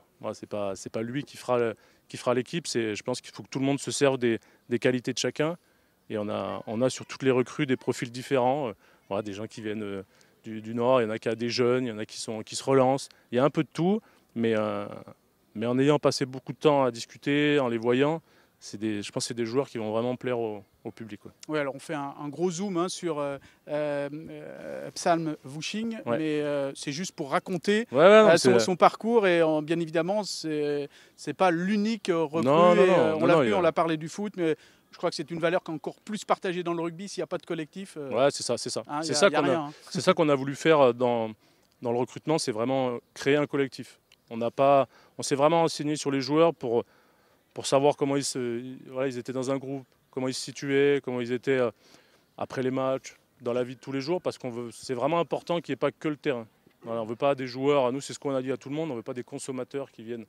lui qui fera l'équipe. Je pense qu'il faut que tout le monde se serve des qualités de chacun. Et on a sur toutes les recrues des profils différents. Des gens qui viennent du Nord, il y en a qui ont des jeunes, il y en a qui se relancent. Il y a un peu de tout, mais en ayant passé beaucoup de temps à discuter, en les voyant, je pense que c'est des joueurs qui vont vraiment plaire au public. Oui, alors on fait un gros zoom sur Psalm Wuching, mais c'est juste pour raconter son parcours et bien évidemment, c'est pas l'unique recrue. On l'a vu, on l'a parlé du foot, mais je crois que c'est une valeur qui est encore plus partagée dans le rugby s'il n'y a pas de collectif. Ouais, c'est ça. Hein, c'est ça qu'on a voulu faire dans le recrutement, c'est vraiment créer un collectif. On s'est vraiment renseigné sur les joueurs pour savoir comment ils étaient dans un groupe, comment ils se situaient, comment ils étaient après les matchs, dans la vie de tous les jours, parce c'est vraiment important qu'il n'y ait pas que le terrain. Voilà, on ne veut pas des joueurs, nous c'est ce qu'on a dit à tout le monde, on ne veut pas des consommateurs qui viennent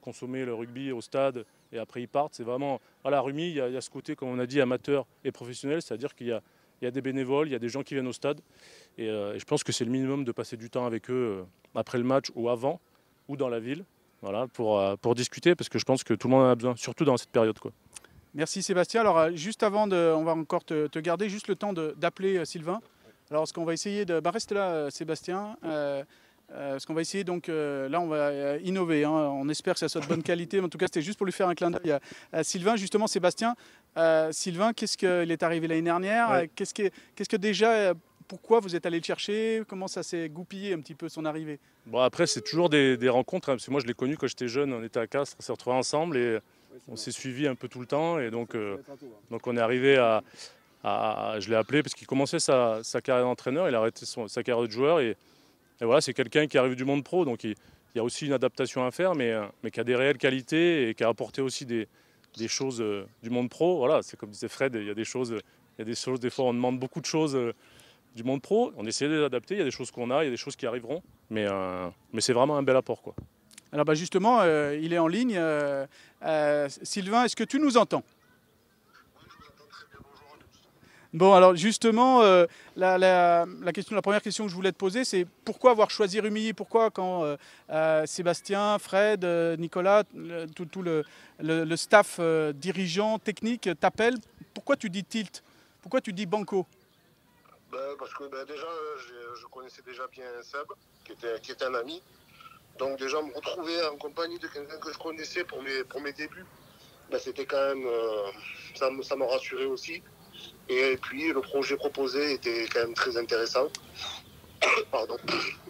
consommer le rugby au stade et après ils partent. C'est vraiment, voilà, Rumi, il y a ce côté, comme on a dit, amateur et professionnel, c'est-à-dire qu'il y a des bénévoles, il y a des gens qui viennent au stade. Et je pense que c'est le minimum de passer du temps avec eux après le match ou avant, ou dans la ville, voilà, pour discuter, parce que je pense que tout le monde en a besoin, surtout dans cette période, quoi. Merci Sébastien. Alors juste avant, on va encore te garder juste le temps d'appeler Sylvain. Alors ce qu'on va essayer de... reste là Sébastien. Ce qu'on va essayer, donc là on va innover, hein. On espère que ça soit de bonne qualité, mais en tout cas c'était juste pour lui faire un clin d'œil à Sylvain. Justement Sébastien, Sylvain, qu'est-ce qu'il est arrivé l'année dernière? Ouais. Qu'est-ce que déjà, pourquoi vous êtes allé le chercher? Comment ça s'est goupillé un petit peu son arrivée? Bon, après c'est toujours des rencontres, hein, parce que moi je l'ai connu quand j'étais jeune, on était à Castres, on s'est retrouvés ensemble et on s'est suivis un peu tout le temps, et donc on est arrivé je l'ai appelé parce qu'il commençait sa carrière d'entraîneur, il a arrêté sa carrière de joueur, et voilà, c'est quelqu'un qui arrive du monde pro, donc il y a aussi une adaptation à faire, mais qui a des réelles qualités et qui a apporté aussi des choses du monde pro. Voilà, c'est comme disait Fred, il y a des choses, des fois on demande beaucoup de choses du monde pro, on essaie de les adapter, il y a des choses qu'on a, il y a des choses qui arriveront, mais c'est vraiment un bel apport, quoi. Alors justement, il est en ligne. Sylvain, est-ce que tu nous entends? Bon, alors justement, la première question que je voulais te poser, c'est pourquoi avoir choisi Rumilly? Pourquoi quand Sébastien, Fred, Nicolas, tout le staff dirigeant, technique t'appelle, pourquoi tu dis Tilt? Pourquoi tu dis Banco? Parce que déjà, je connaissais déjà bien Seb, qui était un ami. Donc déjà, me retrouver en compagnie de quelqu'un que je connaissais pour mes débuts, c'était quand même, ça m'a rassuré aussi. Et puis le projet proposé était quand même très intéressant. Pardon.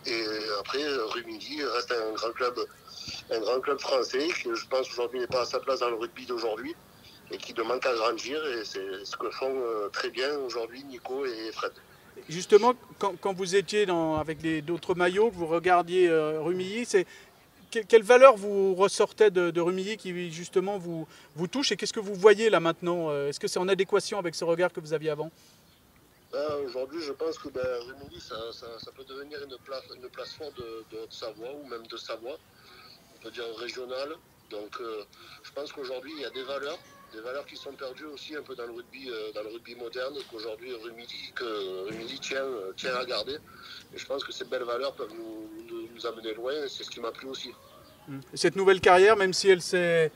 Et après, Rumilly reste un grand club français qui, je pense, aujourd'hui n'est pas à sa place dans le rugby d'aujourd'hui et qui demande à grandir. Et c'est ce que font très bien aujourd'hui Nico et Fred. Justement, quand vous étiez avec d'autres maillots, que vous regardiez Rumilly, quelle valeur vous ressortait de Rumilly qui justement vous touche, et qu'est-ce que vous voyez là maintenant? Est-ce que c'est en adéquation avec ce regard que vous aviez avant? Aujourd'hui, je pense que Rumilly, ça peut devenir une place forte de Haute-Savoie ou même de Savoie, on peut dire régionale. Donc je pense qu'aujourd'hui, il y a des valeurs qui sont perdues aussi un peu dans le rugby moderne, qu'aujourd'hui Rumilly tient à garder. Et je pense que ces belles valeurs peuvent nous amener loin, et c'est ce qui m'a plu aussi. Cette nouvelle carrière, même si elle s'est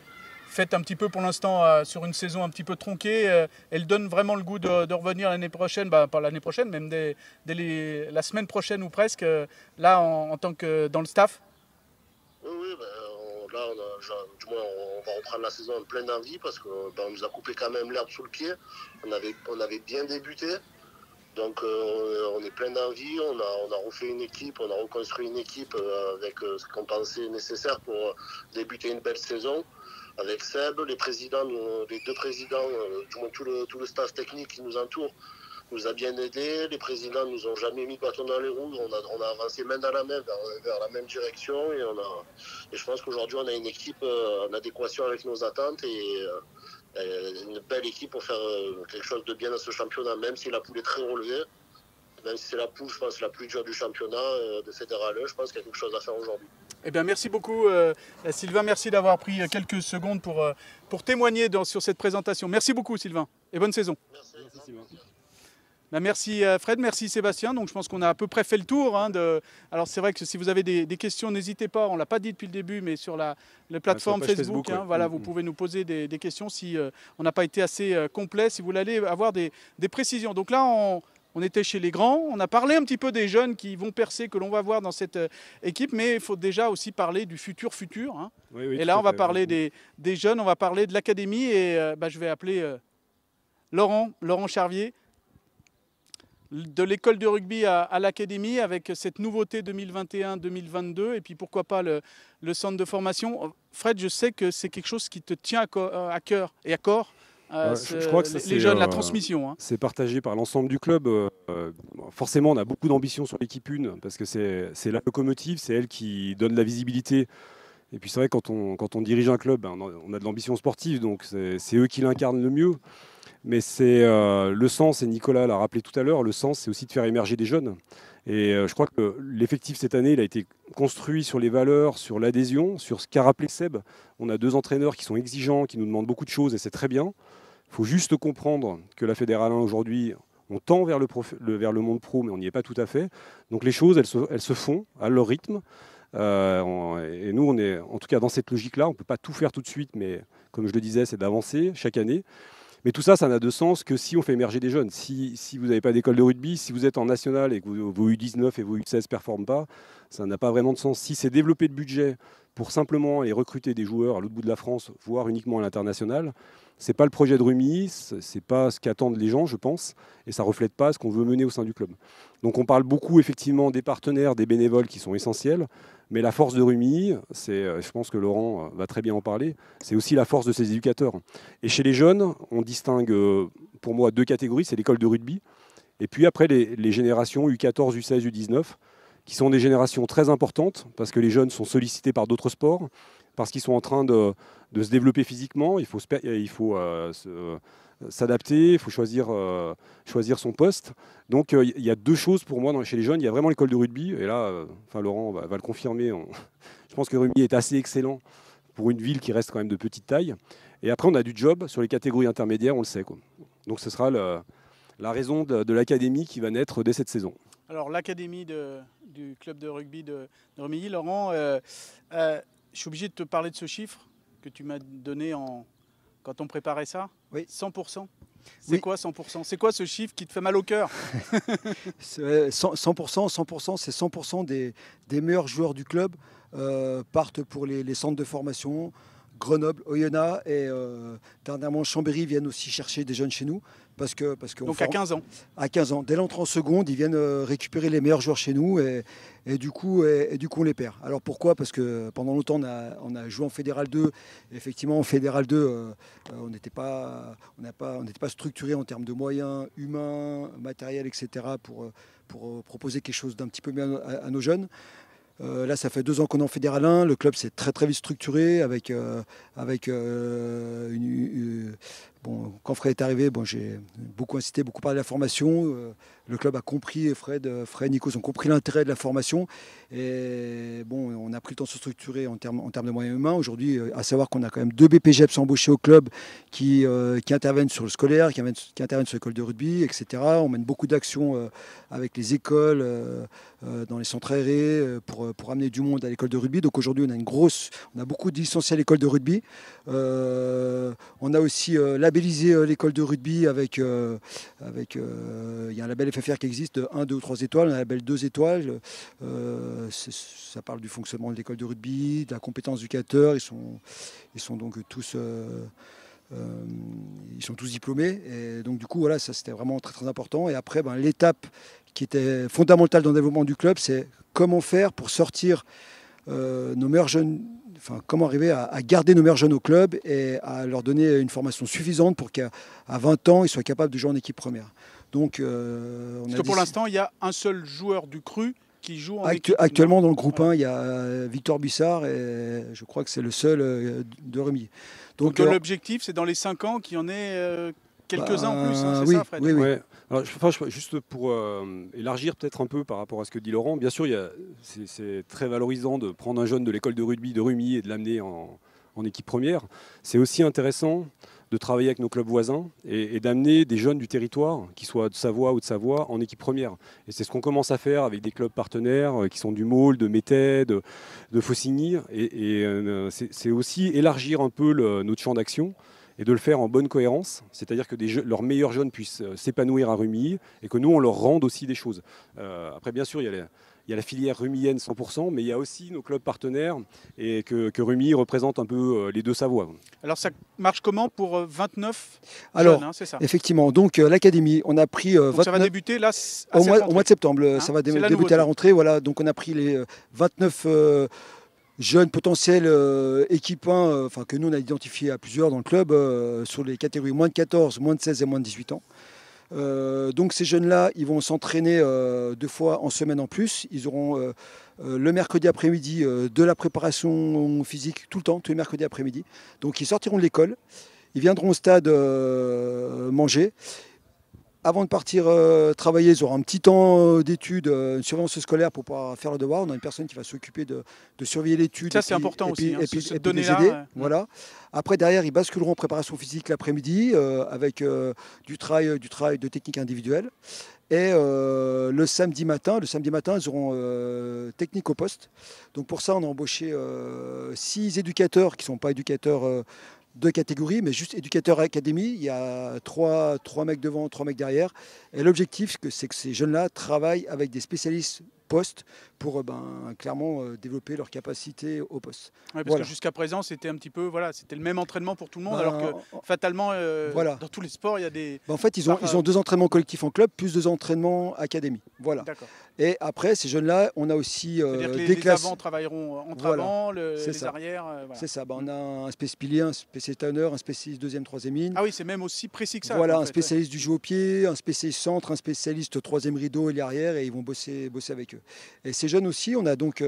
faite un petit peu pour l'instant sur une saison un petit peu tronquée, elle donne vraiment le goût de revenir l'année prochaine, pas l'année prochaine, même dès la semaine prochaine ou presque, là en tant que dans le staff? Oui, là, du moins, on va reprendre la saison en pleine envie parce qu'on nous a coupé quand même l'herbe sous le pied. On avait bien débuté. Donc on est plein d'envie, on a refait une équipe, on a reconstruit une équipe avec ce qu'on pensait nécessaire pour débuter une belle saison. Avec Seb, les deux présidents, du moins tout le staff technique qui nous entoure, nous a bien aidés. Les présidents nous ont jamais mis le bâton dans les roues, on a avancé main dans la main vers la même direction, et je pense qu'aujourd'hui on a une équipe en adéquation avec nos attentes, et une belle équipe pour faire quelque chose de bien dans ce championnat, même si la poule est très relevée, même si c'est la poule, je pense, la plus dure du championnat de Fédéral 1, je pense qu'il y a quelque chose à faire aujourd'hui. Eh bien, merci beaucoup Sylvain, merci d'avoir pris quelques secondes pour témoigner sur cette présentation. Merci beaucoup Sylvain, et bonne saison. Merci Sylvain. Merci Fred, merci Sébastien. Donc je pense qu'on a à peu près fait le tour. Alors c'est vrai que si vous avez des questions, n'hésitez pas. On ne l'a pas dit depuis le début, mais sur la plateforme Facebook, ouais. voilà, vous pouvez nous poser des questions si on n'a pas été assez complet, si vous voulez avoir des précisions. Donc là, on était chez les grands. On a parlé un petit peu des jeunes qui vont percer, que l'on va voir dans cette équipe, mais il faut déjà aussi parler du futur. Oui, et là, on va parler des jeunes, on va parler de l'académie, et je vais appeler Laurent Charvier, de l'école de rugby à l'académie, avec cette nouveauté 2021-2022, et puis pourquoi pas le centre de formation. Fred, je sais que c'est quelque chose qui te tient à cœur et à corps. Je crois que ça, les jeunes, la transmission. C'est partagé par l'ensemble du club. Forcément, on a beaucoup d'ambition sur l'équipe 1, parce que c'est la locomotive, c'est elle qui donne la visibilité. Et puis c'est vrai, quand on dirige un club, on a de l'ambition sportive, donc c'est eux qui l'incarnent le mieux. Mais c'est le sens, et Nicolas l'a rappelé tout à l'heure, le sens, c'est aussi de faire émerger des jeunes. Et je crois que l'effectif cette année, il a été construit sur les valeurs, sur l'adhésion, sur ce qu'a rappelé Seb. On a 2 entraîneurs qui sont exigeants, qui nous demandent beaucoup de choses, et c'est très bien. Il faut juste comprendre que la Fédérale 1 aujourd'hui, on tend vers le monde pro, mais on n'y est pas tout à fait. Donc les choses, elles se font à leur rythme. Et nous, on est en tout cas dans cette logique-là. On ne peut pas tout faire tout de suite, mais comme je le disais, c'est d'avancer chaque année. Mais tout ça, ça n'a de sens que si on fait émerger des jeunes. Si vous n'avez pas d'école de rugby, si vous êtes en national et que vos U19 et vos U16 ne performent pas, ça n'a pas vraiment de sens. Si c'est développer le budget pour simplement aller recruter des joueurs à l'autre bout de la France, voire uniquement à l'international, ce n'est pas le projet de Rumilly, ce n'est pas ce qu'attendent les gens, je pense, et ça ne reflète pas ce qu'on veut mener au sein du club. Donc on parle beaucoup effectivement des partenaires, des bénévoles qui sont essentiels, mais la force de Rumilly, je pense que Laurent va très bien en parler, c'est aussi la force de ses éducateurs. Et chez les jeunes, on distingue pour moi 2 catégories, c'est l'école de rugby, et puis après les générations U14, U16, U19, qui sont des générations très importantes, parce que les jeunes sont sollicités par d'autres sports, parce qu'ils sont en train de se développer physiquement, il faut s'adapter, il faut choisir son poste. Donc il y a 2 choses pour moi chez les jeunes. Il y a vraiment l'école de rugby, et là, Laurent va le confirmer, je pense que Rumilly est assez excellent pour une ville qui reste quand même de petite taille. Et après, on a du job sur les catégories intermédiaires, on le sait, quoi. Donc ce sera la raison de l'académie qui va naître dès cette saison. Alors l'académie du club de rugby de Rumilly, Laurent, je suis obligé de te parler de ce chiffre que tu m'as donné quand on préparait ça. Oui. 100%. C'est quoi 100%? C'est quoi ce chiffre qui te fait mal au cœur? 100%, c'est 100% des meilleurs joueurs du club partent pour les centres de formation. Grenoble, Oyonnax et dernièrement Chambéry viennent aussi chercher des jeunes chez nous. Donc à 15 ans. À 15 ans. Dès l'entrée en seconde, ils viennent récupérer les meilleurs joueurs chez nous et du coup, on les perd. Alors pourquoi? Parce que pendant longtemps, on a joué en Fédéral 2. Et effectivement, en Fédéral 2, on n'était pas structuré en termes de moyens humains, matériels, etc. pour proposer quelque chose d'un petit peu mieux à nos jeunes. Là, ça fait 2 ans qu'on est en Fédéral 1. Le club s'est très très vite structuré quand Fred est arrivé, j'ai beaucoup insisté, beaucoup parlé de la formation. Le club a compris, Fred et Nikos ont compris l'intérêt de la formation. Et on a pris le temps de se structurer en termes de moyens humains. Aujourd'hui, à savoir qu'on a quand même 2 BPGEPS embauchés au club qui interviennent sur le scolaire, qui interviennent sur l'école de rugby, etc. On mène beaucoup d'actions avec les écoles, dans les centres aérés, pour amener du monde à l'école de rugby. Donc aujourd'hui, on a beaucoup de licenciés à l'école de rugby. On a aussi labellisé l'école de rugby avec il y a un label FFR qui existe de 1, 2 ou 3 étoiles, un label 2 étoiles. Ça parle du fonctionnement de l'école de rugby, de la compétence du cadre. Ils sont donc tous diplômés. Et donc du coup, voilà, ça c'était vraiment très très important. Et après, l'étape qui était fondamentale dans le développement du club, c'est comment faire pour sortir nos meilleurs jeunes. Enfin, comment arriver à garder nos meilleurs jeunes au club et à leur donner une formation suffisante pour qu'à 20 ans, ils soient capables de jouer en équipe première. Donc, parce que pour l'instant, il y a un seul joueur du cru qui joue en équipe. Actuellement, dans le groupe 1, il y a Victor Bussard et je crois que c'est le seul de Rumilly. Donc l'objectif, c'est dans les 5 ans qu'il y en ait quelques-uns en plus, c'est oui, ça, Fred? Oui. Ouais. Alors, juste pour élargir peut-être un peu par rapport à ce que dit Laurent, bien sûr, c'est très valorisant de prendre un jeune de l'école de rugby de Rumilly et de l'amener en équipe première. C'est aussi intéressant de travailler avec nos clubs voisins et d'amener des jeunes du territoire, qu'ils soient de Savoie ou de Savoie, en équipe première. Et c'est ce qu'on commence à faire avec des clubs partenaires qui sont du Maule, de Métais, de Faucigny. Et c'est aussi élargir un peu notre champ d'action et de le faire en bonne cohérence, c'est-à-dire que leurs meilleurs jeunes puissent s'épanouir à Rumilly et que nous, on leur rende aussi des choses. Après, bien sûr, il y a la filière rumillienne 100%, mais il y a aussi nos clubs partenaires et que Rumilly représente un peu les 2 Savoies. Alors ça marche comment pour 29 Alors, jeunes, c'est ça? Effectivement, donc l'académie, on a pris 29... Ça va débuter là au mois de septembre, ça va débuter à la rentrée. Voilà, donc on a pris les 29 jeunes potentiels équipe 1, que nous on a identifié à plusieurs dans le club, sur les catégories moins de 14, moins de 16 et moins de 18 ans. Donc ces jeunes-là, ils vont s'entraîner 2 fois en semaine en plus. Ils auront le mercredi après-midi de la préparation physique tout le temps, tous les mercredis après-midi. Donc ils sortiront de l'école. Ils viendront au stade manger. Avant de partir travailler, ils auront un petit temps d'études, une surveillance scolaire pour pouvoir faire le devoir. On a une personne qui va s'occuper de surveiller l'étude. Ça, c'est important aussi. Et puis les aider. Voilà. Après, derrière, ils basculeront en préparation physique l'après-midi avec du travail de technique individuelle. Et le samedi matin, ils auront technique au poste. Donc pour ça, on a embauché 6 éducateurs qui ne sont pas éducateurs de catégorie, mais juste éducateur académie. Il y a 3 mecs devant, 3 mecs derrière. Et l'objectif, c'est que ces jeunes-là travaillent avec des spécialistes poste pour clairement développer leur capacité au poste. Ouais, parce que jusqu'à présent, c'était un petit peu, c'était le même entraînement pour tout le monde, alors que fatalement, dans tous les sports, il y a des... En fait, ils ont 2 entraînements collectifs en club, plus 2 entraînements académie. Voilà. Et après, ces jeunes-là, on a aussi des classes... Les avants travailleront entre avant, les arrières... C'est ça. On a un spécialiste pilier, un spécialiste tanner, un spécialiste deuxième, troisième ligne. Ah oui, c'est même aussi précis que ça. Voilà, un spécialiste du jeu au pied, un spécialiste centre, un spécialiste troisième rideau et l'arrière, et ils vont bosser avec eux. Et ces jeunes aussi, on a donc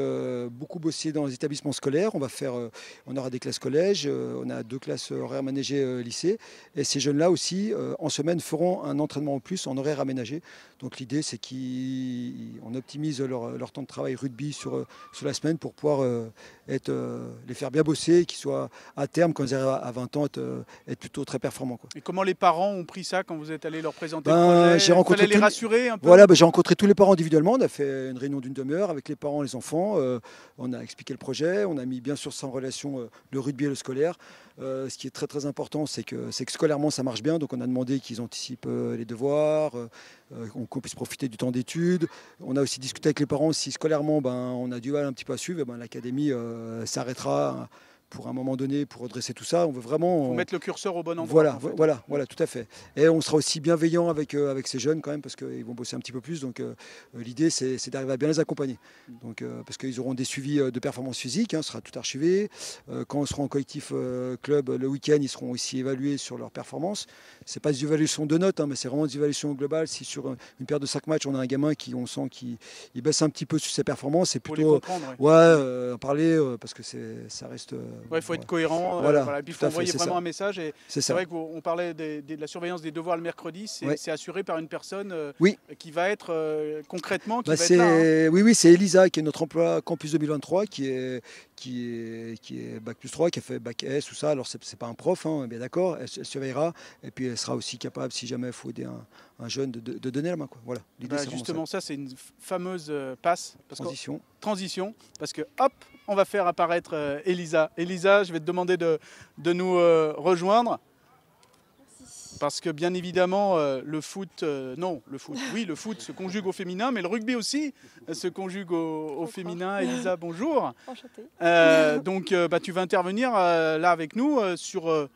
beaucoup bossé dans les établissements scolaires. On aura des classes collège, on a 2 classes horaires aménagées lycée. Et ces jeunes-là aussi, en semaine, feront un entraînement en plus en horaire aménagé. Donc l'idée, c'est qu'on optimise leur temps de travail rugby sur la semaine pour pouvoir les faire bien bosser et qu'ils soient à terme, quand ils arrivent à 20 ans, être plutôt très performants. Et comment les parents ont pris ça quand vous êtes allé leur présenter le projet? Il fallait les rassurer un peu? Voilà, j'ai rencontré tous les parents individuellement. On a fait une réunion d'une demi-heure avec les parents et les enfants. On a expliqué le projet. On a mis bien sûr ça en relation le rugby et le scolaire. Ce qui est très très important, c'est que scolairement ça marche bien. Donc on a demandé qu'ils anticipent les devoirs, qu'on puisse profiter du temps d'études. On a aussi discuté avec les parents si scolairement on a du mal un petit peu à suivre. L'académie s'arrêtera pour un moment donné, pour redresser tout ça. On veut vraiment... Faut mettre le curseur au bon endroit. Voilà, tout à fait. Et on sera aussi bienveillant avec ces jeunes quand même, parce qu'ils vont bosser un petit peu plus. Donc l'idée, c'est d'arriver à bien les accompagner. Donc, parce qu'ils auront des suivis de performance physique, ce sera tout archivé. Quand on sera en collectif club le week-end, ils seront aussi évalués sur leur performance. C'est pas des évaluations de notes, mais c'est vraiment des évaluations globales. Si sur une paire de 5 matchs, on a un gamin on sent qu'il baisse un petit peu sur ses performances, c'est plutôt... en parler, parce que ça reste... Il faut être cohérent. Et puis il faut envoyer vraiment un message. Et c'est vrai qu'on parlait de la surveillance des devoirs le mercredi. C'est assuré par une personne qui va être concrètement. Oui, c'est Elisa qui est notre emploi Campus 2023, qui est Bac plus 3, qui a fait Bac S, tout ça. Alors c'est pas un prof, bien d'accord. Elle surveillera. Et puis elle sera aussi capable, si jamais il faut aider un jeune, de donner la main. Voilà. Justement, ça, c'est une fameuse passe. Transition. Parce que hop, on va faire apparaître Elisa. Elisa, je vais te demander de nous rejoindre. Merci. Parce que bien évidemment, le foot se conjugue au féminin, mais le rugby aussi se conjugue au féminin. Elisa, bonjour. Enchantée. Donc, tu vas intervenir là avec nous sur...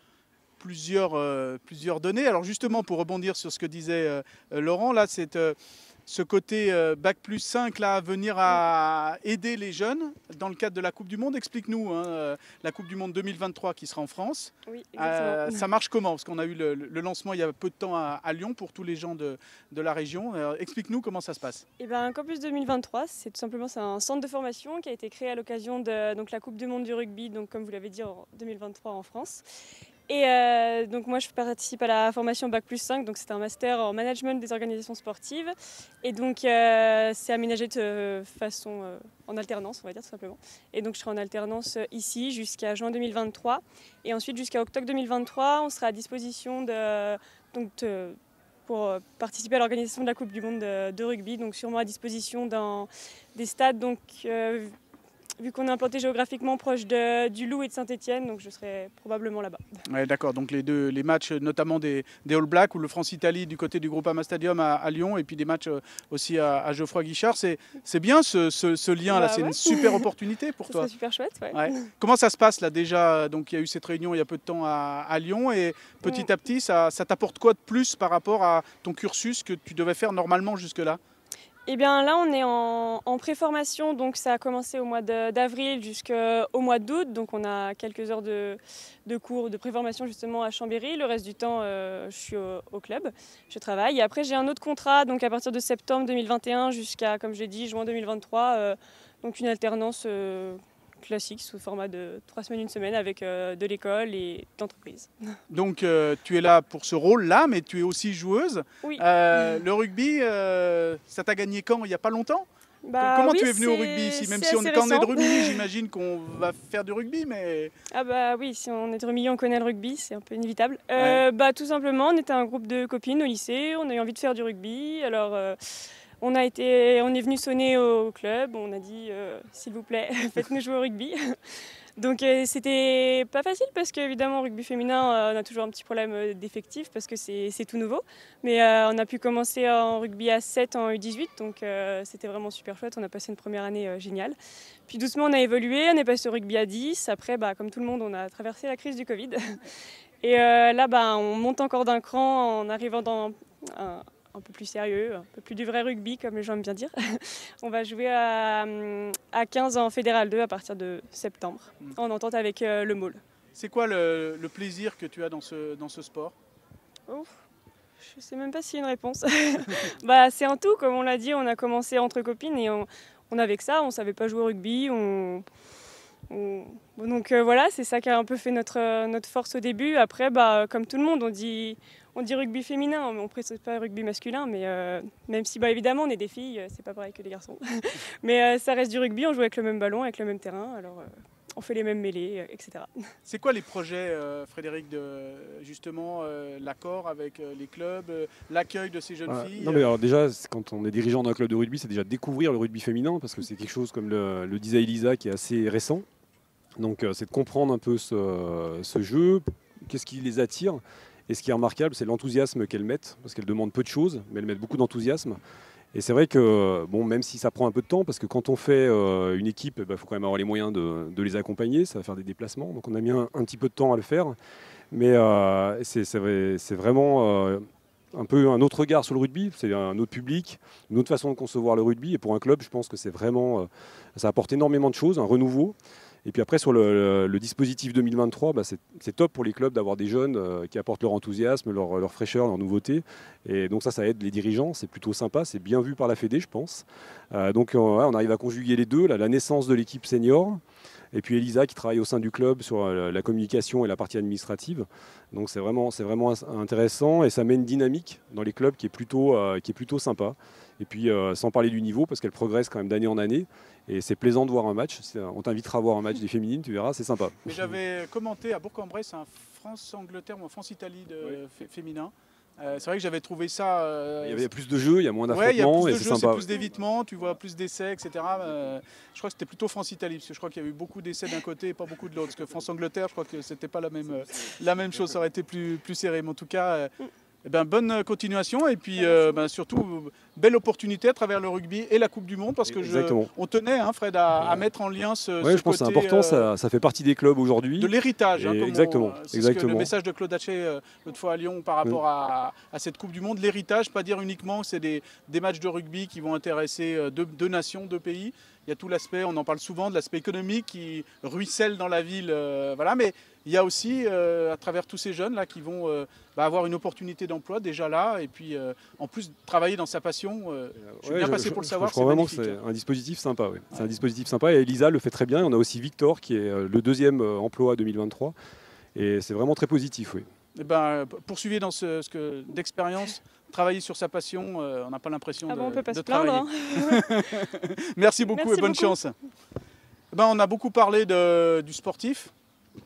plusieurs données. Alors justement, pour rebondir sur ce que disait Laurent, là, c'est ce côté Bac plus 5 là, à venir à aider les jeunes dans le cadre de la Coupe du Monde. Explique-nous, la Coupe du Monde 2023 qui sera en France. Oui, exactement. Ça marche comment? Parce qu'on a eu le lancement il y a peu de temps à Lyon pour tous les gens de la région. Explique-nous comment ça se passe. Campus 2023, c'est tout simplement un centre de formation qui a été créé à l'occasion de la Coupe du Monde du rugby, donc, comme vous l'avez dit, en 2023 en France. Et donc moi je participe à la formation Bac plus 5, donc c'est un master en management des organisations sportives. Et donc c'est aménagé de façon en alternance, on va dire tout simplement. Et donc je serai en alternance ici jusqu'à juin 2023. Et ensuite jusqu'à octobre 2023, on sera à disposition pour participer à l'organisation de la Coupe du Monde de rugby. Donc sûrement à disposition dans des stades, donc vu qu'on est implanté géographiquement proche du Loup et de Saint-Étienne, donc je serai probablement là-bas. Ouais, d'accord, donc les matchs notamment des All Blacks ou le France-Italie du côté du Groupama Stadium à Lyon, et puis des matchs aussi à Geoffroy Guichard, c'est bien ce lien-là, c'est une super opportunité pour toi. C'est super chouette, ouais. Comment ça se passe là déjà? Donc il y a eu cette réunion il y a peu de temps à Lyon, et petit à petit, ça t'apporte quoi de plus par rapport à ton cursus que tu devais faire normalement jusque-là? Eh bien là on est en pré-formation, donc ça a commencé au mois d'avril jusqu'au mois d'août, donc on a quelques heures de cours de pré-formation justement à Chambéry. Le reste du temps je suis au club, je travaille. Et après j'ai un autre contrat, donc à partir de septembre 2021 jusqu'à, comme je l'ai dit, juin 2023, donc une alternance classique sous format de 3 semaines, 1 semaine avec de l'école et d'entreprise. Donc tu es là pour ce rôle-là, mais tu es aussi joueuse. Oui. Le rugby, ça t'a gagné quand? Il n'y a pas longtemps? Comment tu es venu au rugby ici? Même si quand on est de Rumilly, j'imagine qu'on va faire du rugby, mais... Ah bah oui, si on est de Rumilly, on connaît le rugby, c'est un peu inévitable. Ouais. Tout simplement, on était un groupe de copines au lycée, on a eu envie de faire du rugby, alors on est venu sonner au club, on a dit s'il vous plaît, faites-nous jouer au rugby. Donc c'était pas facile parce qu'évidemment, au rugby féminin, on a toujours un petit problème d'effectif parce que c'est tout nouveau. Mais on a pu commencer en rugby à 7 en U18, donc c'était vraiment super chouette. On a passé une première année géniale. Puis doucement, on a évolué, on est passé au rugby à 10. Après, comme tout le monde, on a traversé la crise du Covid. Et là, on monte encore d'un cran en arrivant dans un peu plus sérieux, un peu plus du vrai rugby, comme les gens aiment bien dire. On va jouer à 15 en Fédéral 2 à partir de septembre, en entente avec le MAUL. C'est quoi le plaisir que tu as dans ce sport? Ouf, je ne sais même pas s'il y a une réponse. C'est un tout, comme on l'a dit, on a commencé entre copines et on avait que ça, on ne savait pas jouer au rugby. Donc voilà, c'est ça qui a un peu fait notre force au début. Après, comme tout le monde, on dit rugby féminin, on ne précise pas rugby masculin, mais même si évidemment on est des filles, c'est pas pareil que les garçons. Mais ça reste du rugby, on joue avec le même ballon, avec le même terrain, alors on fait les mêmes mêlées, etc. C'est quoi les projets, Frédéric, justement l'accord avec les clubs, l'accueil de ces jeunes filles? Non mais alors déjà, quand on est dirigeant d'un club de rugby, c'est déjà découvrir le rugby féminin, parce que c'est quelque chose, comme le disait Elisa, qui est assez récent. Donc c'est de comprendre un peu ce jeu, qu'est-ce qui les attire. Et ce qui est remarquable, c'est l'enthousiasme qu'elles mettent, parce qu'elles demandent peu de choses, mais elles mettent beaucoup d'enthousiasme. Et c'est vrai que, même si ça prend un peu de temps, parce que quand on fait une équipe, faut quand même avoir les moyens de les accompagner, ça va faire des déplacements. Donc on a mis un petit peu de temps à le faire. Mais c'est vraiment un peu un autre regard sur le rugby, c'est un autre public, une autre façon de concevoir le rugby. Et pour un club, je pense que c'est vraiment, ça apporte énormément de choses, un renouveau. Et puis après, sur le dispositif 2023, c'est top pour les clubs d'avoir des jeunes qui apportent leur enthousiasme, leur fraîcheur, leur nouveauté. Et donc ça aide les dirigeants, c'est plutôt sympa, c'est bien vu par la Fédé, je pense. Donc on arrive à conjuguer les deux, la naissance de l'équipe senior, et puis Elisa qui travaille au sein du club sur la communication et la partie administrative. Donc c'est vraiment intéressant, et ça met une dynamique dans les clubs qui est plutôt sympa. Et puis sans parler du niveau, parce qu'elle progresse quand même d'année en année. Et c'est plaisant de voir un match. On t'invitera à voir un match des féminines, tu verras, c'est sympa. Mais j'avais commenté à Bourg-en-Bresse un France-Angleterre ou un France-Italie féminin. C'est vrai que j'avais trouvé ça... il y avait plus de jeux, il y a moins d'affrontements. Il y a plus et de c'est jeux, sympa. c'est plus d'évitement, tu vois plus d'essais, etc. Je crois que c'était plutôt France-Italie, parce que je crois qu'il y a eu beaucoup d'essais d'un côté et pas beaucoup de l'autre. Parce que France-Angleterre, je crois que c'était pas la même chose, ça aurait été plus serré. Mais en tout cas... bonne continuation et puis surtout belle opportunité à travers le rugby et la Coupe du Monde, parce que on tenait, Fred, à mettre en lien ce je pense que c'est important, ça fait partie des clubs aujourd'hui. De l'héritage. Exactement. Le message de Claude Haché l'autre fois à Lyon par rapport à cette Coupe du Monde, l'héritage, pas dire uniquement que c'est des matchs de rugby qui vont intéresser deux nations, deux pays. Il y a tout l'aspect, on en parle souvent, de l'aspect économique qui ruisselle dans la ville, mais il y a aussi, à travers tous ces jeunes là qui vont avoir une opportunité d'emploi déjà là, et puis en plus travailler dans sa passion. Je suis bien passé pour le savoir. Je crois vraiment que c'est un dispositif sympa. Ouais. C'est un dispositif sympa, et Elisa le fait très bien. Et on a aussi Victor qui est le deuxième emploi 2023, et c'est vraiment très positif. Oui. Poursuivez dans d'expérience. Travailler sur sa passion, on n'a pas l'impression on peut pas se travailler. plaindre, Merci beaucoup et bonne chance. On a beaucoup parlé du sportif.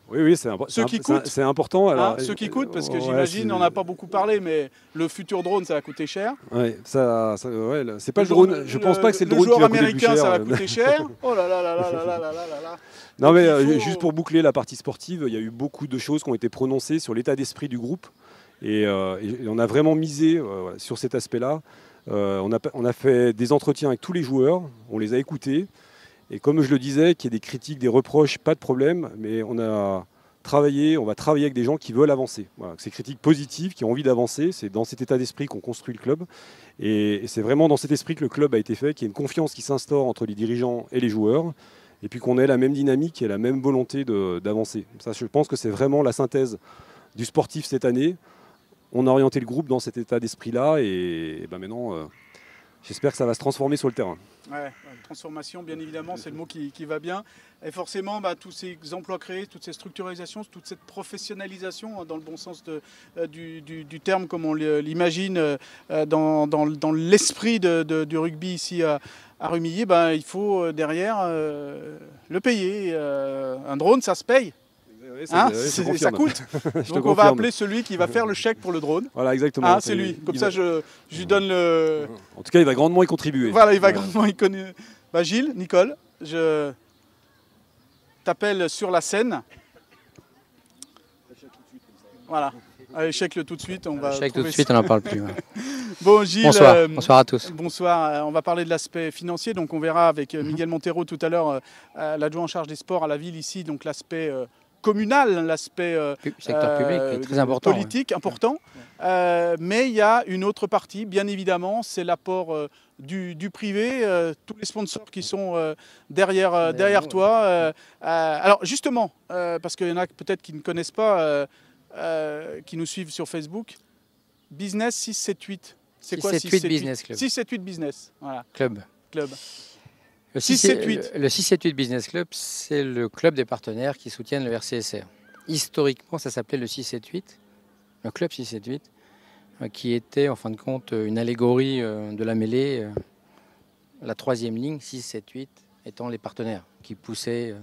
Oui, c'est important. Alors, ceux qui coûtent, parce que j'imagine, on n'a pas beaucoup parlé, mais le futur drone, ça va coûter cher. Oui, c'est pas le drone. Je pense pas que c'est le drone qui va coûter plus cher. Le joueur américain, ça va coûter cher. Oh là là là là là là là là là. Non, mais juste pour boucler la partie sportive, il y a eu beaucoup de choses qui ont été prononcées sur l'état d'esprit du groupe. Et on a vraiment misé sur cet aspect-là. On a fait des entretiens avec tous les joueurs, on les a écoutés. Et comme je le disais, qu'il y ait des critiques, des reproches, pas de problème, mais on va travailler avec des gens qui veulent avancer. Voilà, ces critiques positives, qui ont envie d'avancer, c'est dans cet état d'esprit qu'on construit le club. Et c'est vraiment dans cet esprit que le club a été fait, qu'il y ait une confiance qui s'instaure entre les dirigeants et les joueurs, et puis qu'on ait la même dynamique et la même volonté d'avancer. Ça, je pense que c'est vraiment la synthèse du sportif cette année. On a orienté le groupe dans cet état d'esprit-là, et maintenant... j'espère que ça va se transformer sur le terrain. Ouais, transformation, bien évidemment, c'est le mot qui va bien. Et forcément, tous ces emplois créés, toutes ces structurisations, toute cette professionnalisation, dans le bon sens du terme, comme on l'imagine dans l'esprit du rugby ici à Rumilly, il faut derrière le payer. Un drone, ça se paye. Oui, ça coûte. Donc on va appeler celui qui va faire le chèque pour le drone. Voilà, exactement. C'est lui. Comme ça, je lui donne le... En tout cas, il va grandement y contribuer. Voilà, il va grandement y contribuer. Gilles, Nicole, je t'appelle sur la scène. Voilà. Allez, check-le tout de suite. On va check tout de suite, on n'en parle plus. Ouais. Bon, Gilles. Bonsoir. Bonsoir à tous. Bonsoir. On va parler de l'aspect financier. Donc, on verra avec Miguel Montero tout à l'heure, l'adjoint en charge des sports à la ville ici. Donc, l'aspect communal, l'aspect secteur public, très important, politique important. Mais il y a une autre partie, bien évidemment, c'est l'apport du privé, tous les sponsors qui sont derrière toi. Alors justement, parce qu'il y en a peut-être qui ne connaissent pas, qui nous suivent sur Facebook, Business 678. C'est quoi 678 Business Club? 678 Business, voilà. Club. Le 678 Business Club, c'est le club des partenaires qui soutiennent le RCSR. Historiquement, ça s'appelait le 678, le club 678, qui était en fin de compte une allégorie de la mêlée, la troisième ligne, 678, étant les partenaires qui poussaient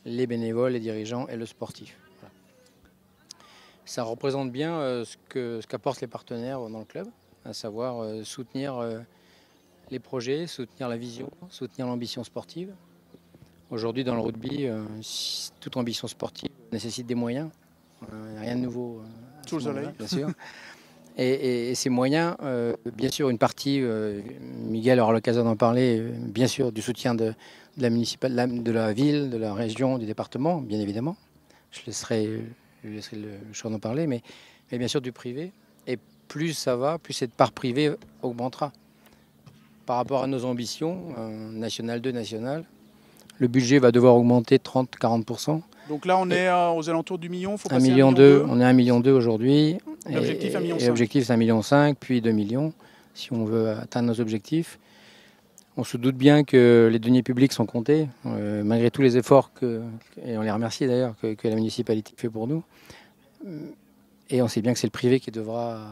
les bénévoles, les dirigeants et le sportif. Voilà. Ça représente bien ce qu'apportent les partenaires dans le club, à savoir soutenir les projets, soutenir la vision, soutenir l'ambition sportive. Aujourd'hui, dans le rugby, toute ambition sportive nécessite des moyens. Rien de nouveau. Sous le soleil. Bien sûr. Et ces moyens, bien sûr, une partie, Miguel aura l'occasion d'en parler, bien sûr, du soutien de la ville, de la région, du département, bien évidemment. Je laisserai le choix d'en parler, mais bien sûr du privé. Et plus ça va, plus cette part privée augmentera. Par rapport à nos ambitions, National 2, National, le budget va devoir augmenter de 30-40%. Donc là, on est aux alentours du million, faut 1,2 million. On est à 1,2 million aujourd'hui. L'objectif, 1,5 million. L'objectif, c'est 1,5 million, puis 2 millions, si on veut atteindre nos objectifs. On se doute bien que les deniers publics sont comptés, malgré tous les efforts, et on les remercie d'ailleurs, que la municipalité fait pour nous. Et on sait bien que c'est le privé qui devra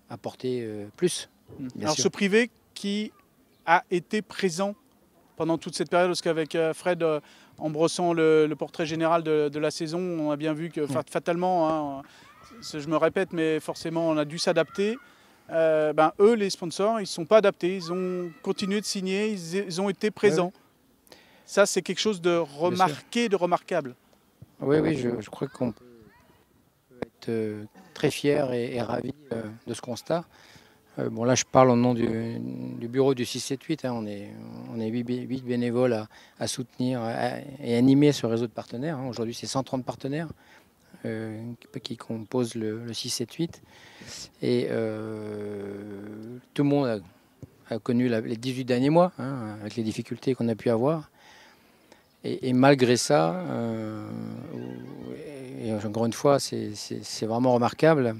apporter plus. Alors ce privé qui a été présent pendant toute cette période, parce qu'avec Fred, en brossant le portrait général de la saison, on a bien vu que fatalement, je me répète, mais forcément on a dû s'adapter. Eux, les sponsors, ils ne sont pas adaptés, ils ont continué de signer, ils ont été présents. Ouais. Ça, c'est quelque chose de remarqué, de remarquable. Oui, je crois qu'on peut être très fiers et ravis de ce constat. Bon, là, je parle au nom du bureau du 678. On est 8 bénévoles à soutenir et animer ce réseau de partenaires. Aujourd'hui, c'est 130 partenaires qui composent le 678. Et tout le monde a connu les 18 derniers mois, avec les difficultés qu'on a pu avoir. Et malgré ça, et encore une fois, c'est vraiment remarquable,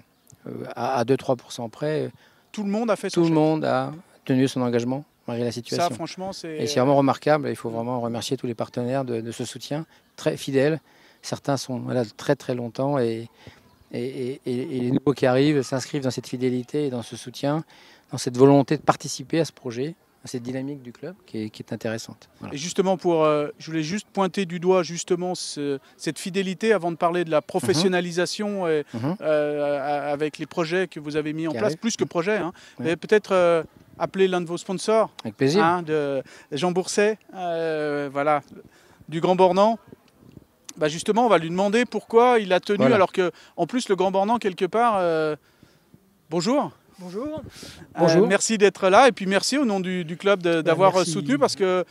à 2-3% près, tout le monde a fait son Tout le monde a tenu son engagement, malgré la situation. Ça, franchement, c'est... Et c'est vraiment remarquable. Il faut vraiment remercier tous les partenaires de ce soutien, très fidèles. Certains sont là très très longtemps et les nouveaux qui arrivent s'inscrivent dans cette fidélité et dans ce soutien, dans cette volonté de participer à ce projet, à cette dynamique du club qui est intéressante. Voilà. Et justement, je voulais juste pointer du doigt justement cette fidélité avant de parler de la professionnalisation avec les projets que vous avez mis en place, plus que projets. Mais peut-être appeler l'un de vos sponsors. Avec plaisir. De Jean Bourset, voilà, du Grand Bornand. Justement, on va lui demander pourquoi il a tenu, alors que, en plus, le Grand Bornand, quelque part... Bonjour. Bonjour. Merci d'être là et puis merci au nom du club d'avoir soutenu parce que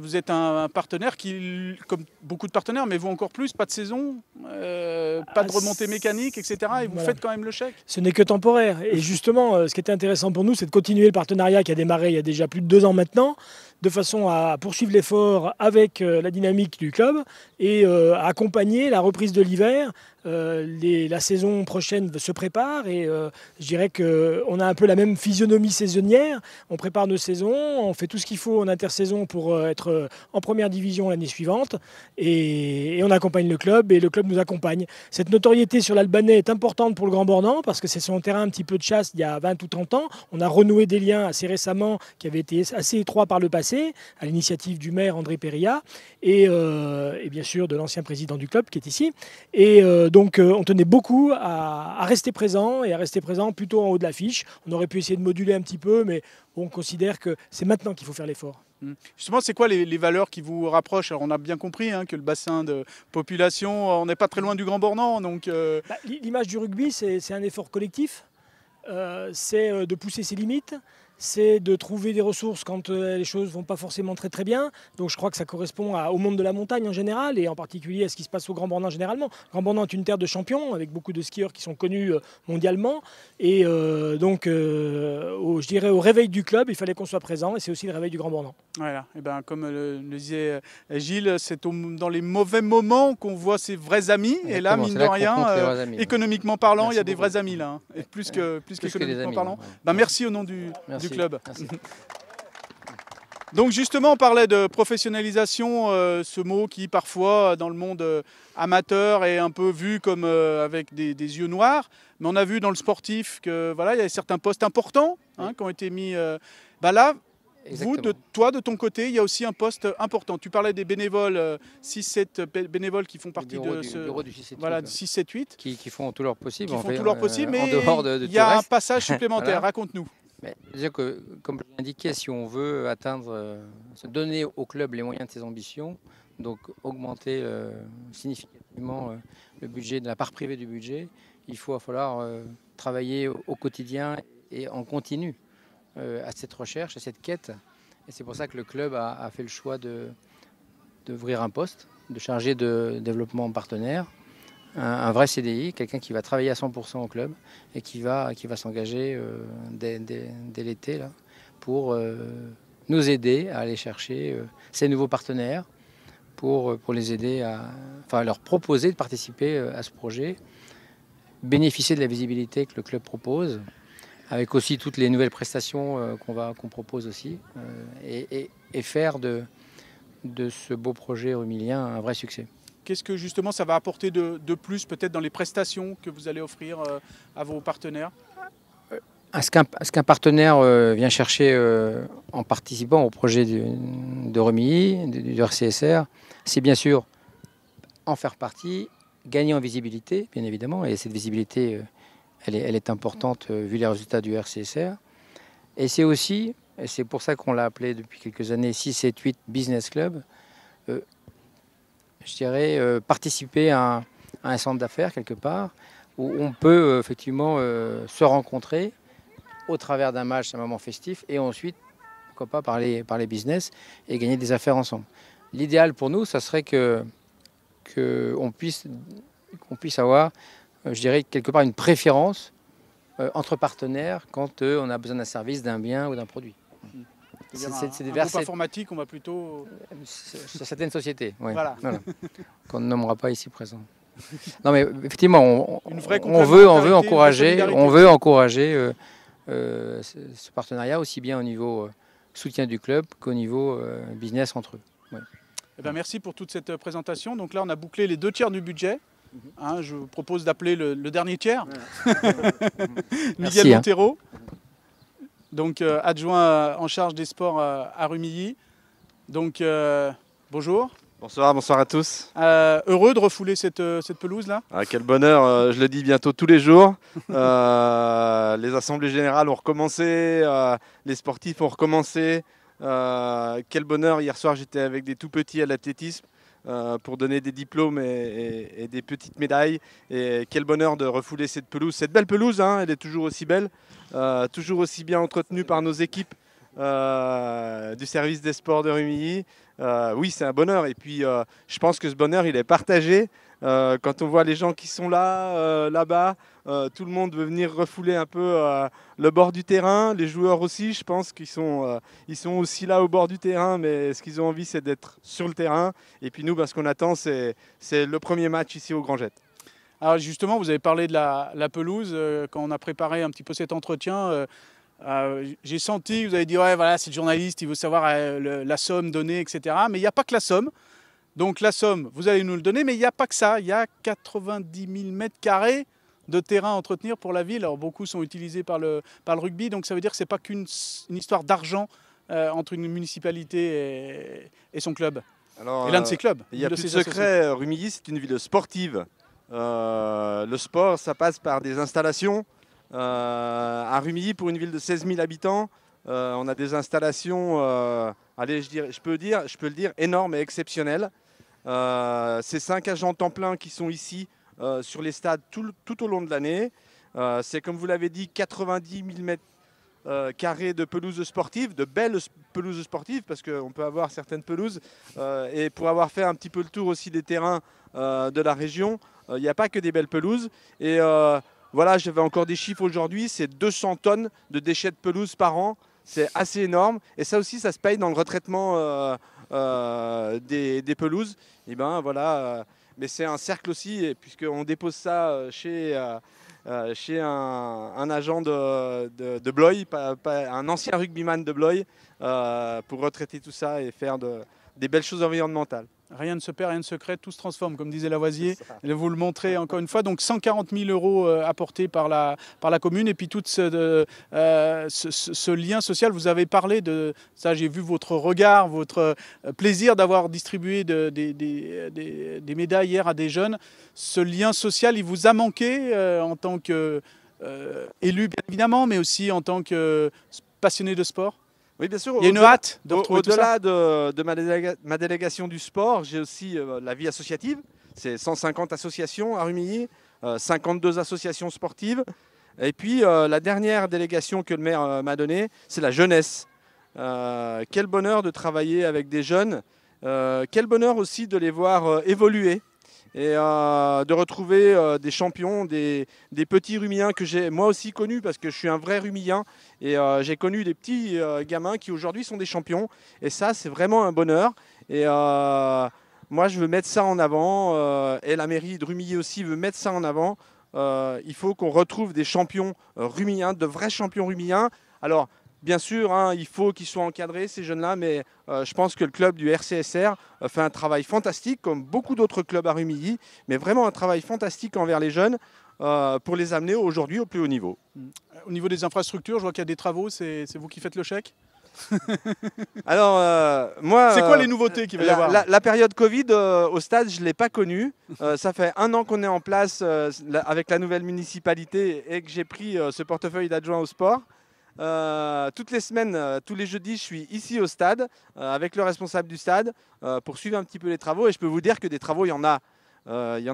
vous êtes un partenaire qui, comme beaucoup de partenaires, mais vous encore plus, pas de saison, pas de remontée mécanique, etc. Et vous faites quand même le chèque. Ce n'est que temporaire. Et justement, ce qui était intéressant pour nous, c'est de continuer le partenariat qui a démarré il y a déjà plus de 2 ans maintenant, de façon à poursuivre l'effort avec la dynamique du club et à accompagner la reprise de l'hiver La saison prochaine se prépare et je dirais qu'on a un peu la même physionomie saisonnière. On prépare nos saisons, on fait tout ce qu'il faut en intersaison pour être en première division l'année suivante et on accompagne le club et le club nous accompagne. Cette notoriété sur l'Albanais est importante pour le Grand Bornand parce que c'est son terrain un petit peu de chasse il y a 20 ou 30 ans. On a renoué des liens assez récemment qui avaient été assez étroits par le passé à l'initiative du maire André Péria et bien sûr de l'ancien président du club qui est ici. Et donc on tenait beaucoup à rester présent et à rester présent plutôt en haut de l'affiche. On aurait pu essayer de moduler un petit peu, mais on considère que c'est maintenant qu'il faut faire l'effort. Justement, c'est quoi les valeurs qui vous rapprochent? Alors, on a bien compris que le bassin de population, on n'est pas très loin du Grand Bornand. Donc, l'image du rugby, c'est un effort collectif. C'est de pousser ses limites. C'est de trouver des ressources quand les choses ne vont pas forcément très très bien. Donc je crois que ça correspond au monde de la montagne en général et en particulier à ce qui se passe au Grand Bornand généralement. Le Grand Bornand est une terre de champions avec beaucoup de skieurs qui sont connus mondialement. Et donc je dirais au réveil du club, il fallait qu'on soit présent et c'est aussi le réveil du Grand Bornand. Voilà, et ben, comme le disait Gilles, c'est dans les mauvais moments qu'on voit ses vrais amis. Exactement, et là, mine de rien, économiquement parlant, il y a des vrais amis là. Et plus qu'économiquement parlant. Ouais. Ben, merci au nom du club. Merci. Donc justement, on parlait de professionnalisation, ce mot qui parfois dans le monde amateur est un peu vu comme avec des yeux noirs. Mais on a vu dans le sportif que voilà, il y a certains postes importants qui ont été mis. Là, exactement. Vous, de ton côté, il y a aussi un poste important. Tu parlais des bénévoles, 6-7 bénévoles qui font partie du bureau du 6-7-8. Voilà, 6-7-8. Qui font tout leur possible. Qui font tout leur possible, mais en dehors de il y a un passage supplémentaire. Voilà. Raconte-nous. C'est-à-dire que, comme je l'ai indiqué, si on veut se donner au club les moyens de ses ambitions, donc augmenter significativement le budget, de la part privée du budget, il va falloir travailler au quotidien et en continu à cette recherche, à cette quête. Et c'est pour ça que le club a fait le choix d'ouvrir un poste de chargé de développement partenaire, un vrai CDI, quelqu'un qui va travailler à 100% au club et qui va s'engager dès l'été là, pour nous aider à aller chercher ces nouveaux partenaires, pour les aider leur proposer de participer à ce projet, bénéficier de la visibilité que le club propose, avec aussi toutes les nouvelles prestations qu'on propose aussi, et faire de ce beau projet rumilien un vrai succès. Qu'est-ce que justement ça va apporter de plus peut-être dans les prestations que vous allez offrir à vos partenaires? Ce qu'un partenaire vient chercher en participant au projet de Rumilly, du RCSR, c'est bien sûr en faire partie, gagner en visibilité, bien évidemment, et cette visibilité, elle est importante vu les résultats du RCSR. Et c'est aussi, et c'est pour ça qu'on l'a appelé depuis quelques années 6-7-8 Business Club, je dirais, participer à un centre d'affaires quelque part, où on peut effectivement se rencontrer au travers d'un match, un moment festif, et ensuite, pourquoi pas, parler business et gagner des affaires ensemble. L'idéal pour nous, ça serait qu'on puisse avoir, je dirais, quelque part une préférence entre partenaires quand on a besoin d'un service, d'un bien ou d'un produit. C'est des groupe informatique, on va plutôt... Sur certaines sociétés, oui. Voilà. Qu'on ne nommera pas ici présent. Non, mais effectivement, on veut encourager ce partenariat aussi bien au niveau soutien du club qu'au niveau business entre eux. Ouais. Eh bien, merci pour toute cette présentation. Donc là, on a bouclé les 2 tiers du budget. Je vous propose d'appeler le dernier tiers. Miguel Montero. Donc adjoint en charge des sports à Rumilly. Donc bonjour. Bonsoir à tous. Heureux de refouler cette pelouse-là. Quel bonheur, je le dis bientôt tous les jours. Les assemblées générales ont recommencé, les sportifs ont recommencé. Quel bonheur, hier soir j'étais avec des tout petits à l'athlétisme pour donner des diplômes et des petites médailles. Et quel bonheur de refouler cette pelouse. Cette belle pelouse, elle est toujours aussi belle. Toujours aussi bien entretenu par nos équipes du service des sports de Rumilly. Oui, c'est un bonheur. Et puis, je pense que ce bonheur, il est partagé. Quand on voit les gens qui sont là-bas, tout le monde veut venir refouler un peu le bord du terrain. Les joueurs aussi, je pense qu'ils sont aussi là au bord du terrain, mais ce qu'ils ont envie, c'est d'être sur le terrain. Et puis nous, ce qu'on attend, c'est le premier match ici au Grand Jet. Alors justement, vous avez parlé de la pelouse. Quand on a préparé un petit peu cet entretien, j'ai senti que vous avez dit ouais, voilà, c'est le journaliste, il veut savoir la somme donnée, etc. Mais il n'y a pas que la somme. Donc la somme, vous allez nous le donner, mais il n'y a pas que ça. Il y a 90 000 mètres carrés de terrain à entretenir pour la ville. Alors beaucoup sont utilisés par le rugby, donc ça veut dire que ce n'est pas qu'une histoire d'argent entre une municipalité et son club. Alors, et l'un de ses clubs. Il n'y a plus de secret, Rumilly, c'est une ville sportive. Le sport, ça passe par des installations. À Rumilly, pour une ville de 16 000 habitants, on a des installations, allez, je peux le dire, énormes et exceptionnelles. C'est 5 agents temps plein qui sont ici sur les stades tout au long de l'année. C'est, comme vous l'avez dit, 90 000 mètres carrés de pelouses sportives, de belles pelouses sportives, parce qu'on peut avoir certaines pelouses. Et pour avoir fait un petit peu le tour aussi des terrains de la région, il n'y a pas que des belles pelouses. Et voilà, j'avais encore des chiffres aujourd'hui, c'est 200 tonnes de déchets de pelouse par an. C'est assez énorme. Et ça aussi, ça se paye dans le retraitement des pelouses. Et ben voilà, mais c'est un cercle aussi, puisqu'on dépose ça chez un agent de Blois, un ancien rugbyman de Blois, pour retraiter tout ça et faire des belles choses environnementales. Rien ne se perd, rien ne se crée, tout se transforme, comme disait Lavoisier. Vous le montrez encore une fois. Donc 140 000 € apportés par la commune. Et puis tout ce lien social, vous avez parlé de ça, j'ai vu votre regard, votre plaisir d'avoir distribué des médailles hier à des jeunes. Ce lien social, il vous a manqué en tant qu'élu, bien évidemment, mais aussi en tant que passionné de sport? Oui, bien sûr. Il y a une hâte de retrouver tout ça. Au-delà de ma délégation du sport, j'ai aussi la vie associative. C'est 150 associations à Rumilly, 52 associations sportives. Et puis la dernière délégation que le maire m'a donnée, c'est la jeunesse. Quel bonheur de travailler avec des jeunes. Quel bonheur aussi de les voir évoluer. Et de retrouver des champions, des petits Rumilliens que j'ai moi aussi connus, parce que je suis un vrai Rumillien, et j'ai connu des petits gamins qui aujourd'hui sont des champions, et ça c'est vraiment un bonheur. Et moi je veux mettre ça en avant, et la mairie de Rumilly aussi veut mettre ça en avant. Il faut qu'on retrouve des champions rumilliens, de vrais champions rumilliens. Alors bien sûr, hein, il faut qu'ils soient encadrés, ces jeunes-là, mais je pense que le club du RCSR fait un travail fantastique, comme beaucoup d'autres clubs à Rumilly, mais vraiment un travail fantastique envers les jeunes pour les amener aujourd'hui au plus haut niveau. Au niveau des infrastructures, je vois qu'il y a des travaux, c'est vous qui faites le chèque? Alors, moi... C'est quoi les nouveautés qu'il va y avoir? La période Covid au stade, je ne l'ai pas connue. Ça fait 1 an qu'on est en place avec la nouvelle municipalité et que j'ai pris ce portefeuille d'adjoint au sport. Toutes les semaines, tous les jeudis, je suis ici au stade avec le responsable du stade pour suivre un petit peu les travaux. Et je peux vous dire que des travaux, il y en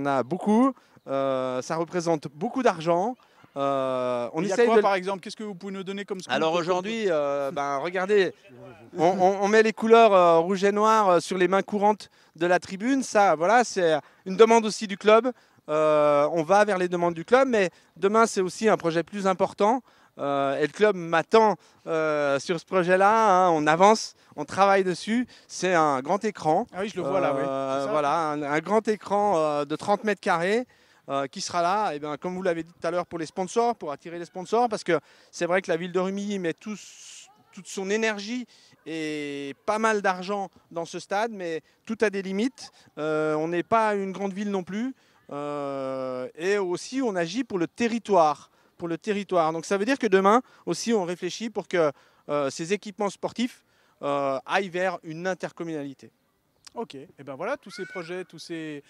a beaucoup. Ça représente beaucoup d'argent. Il y a quoi, par exemple? Qu'est-ce que vous pouvez nous donner comme scoop? Alors aujourd'hui, regardez, on met les couleurs rouge et noir sur les mains courantes de la tribune. Ça, voilà, c'est une demande aussi du club. On va vers les demandes du club, mais demain, c'est aussi un projet plus important. Et le club m'attend sur ce projet-là, hein, on avance, on travaille dessus. C'est un grand écran. Ah oui, je le vois là, oui. Voilà, un grand écran de 30 mètres carrés qui sera là, et bien, comme vous l'avez dit tout à l'heure, pour les sponsors, pour attirer les sponsors, parce que c'est vrai que la ville de Rumilly met toute son énergie et pas mal d'argent dans ce stade, mais tout a des limites. On n'est pas une grande ville non plus. Et aussi, on agit pour le territoire. Donc ça veut dire que demain aussi on réfléchit pour que ces équipements sportifs aillent vers une intercommunalité. Ok, et ben voilà, tous ces projets, tous ces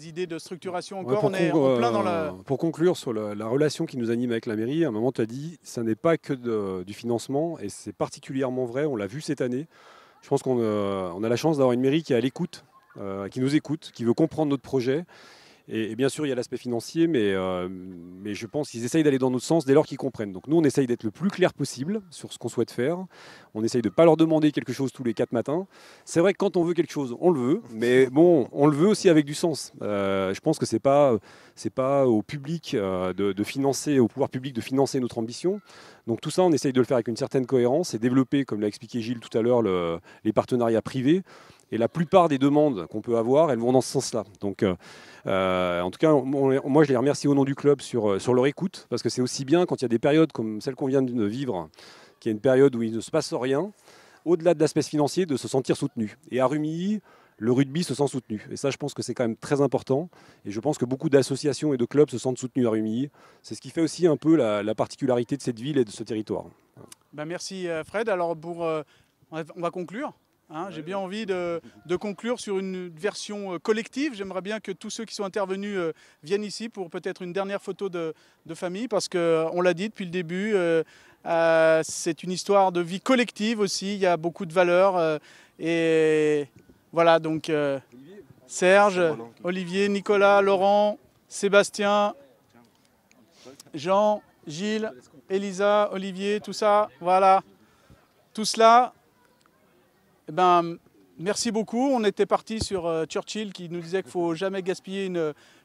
idées de structuration encore, on est en plein dans la... Pour conclure sur la relation qui nous anime avec la mairie, à un moment tu as dit, ça n'est pas que du financement, et c'est particulièrement vrai, on l'a vu cette année. Je pense qu'on a la chance d'avoir une mairie qui est à l'écoute, qui nous écoute, qui veut comprendre notre projet. Et bien sûr, il y a l'aspect financier, mais je pense qu'ils essayent d'aller dans notre sens dès lors qu'ils comprennent. Donc nous, on essaye d'être le plus clair possible sur ce qu'on souhaite faire. On essaye de ne pas leur demander quelque chose tous les 4 matins. C'est vrai que quand on veut quelque chose, on le veut, mais bon, on le veut aussi avec du sens. Je pense que c'est pas au public de financer, au pouvoir public de financer notre ambition. Donc tout ça, on essaye de le faire avec une certaine cohérence et développer, comme l'a expliqué Gilles tout à l'heure, les partenariats privés. Et la plupart des demandes qu'on peut avoir, elles vont dans ce sens-là. Donc, en tout cas, moi, je les remercie au nom du club sur leur écoute, parce que c'est aussi bien quand il y a des périodes comme celle qu'on vient de vivre, qui est une période où il ne se passe rien, au-delà de l'aspect financier, de se sentir soutenu. Et à Rumilly, le rugby se sent soutenu. Et ça, je pense que c'est quand même très important. Et je pense que beaucoup d'associations et de clubs se sentent soutenus à Rumilly. C'est ce qui fait aussi un peu la particularité de cette ville et de ce territoire. Ben merci Fred. Alors on va conclure. Hein, j'ai bien envie de conclure sur une version collective. J'aimerais bien que tous ceux qui sont intervenus viennent ici pour peut-être une dernière photo de famille, parce qu'on l'a dit depuis le début, c'est une histoire de vie collective aussi. Il y a beaucoup de valeurs. Et voilà, donc Serge, Olivier, Nicolas, Laurent, Sébastien, Jean, Gilles, Elisa, Olivier, tout ça, voilà, tout cela. Eh ben, merci beaucoup. On était parti sur Churchill qui nous disait qu'il ne faut jamais gaspiller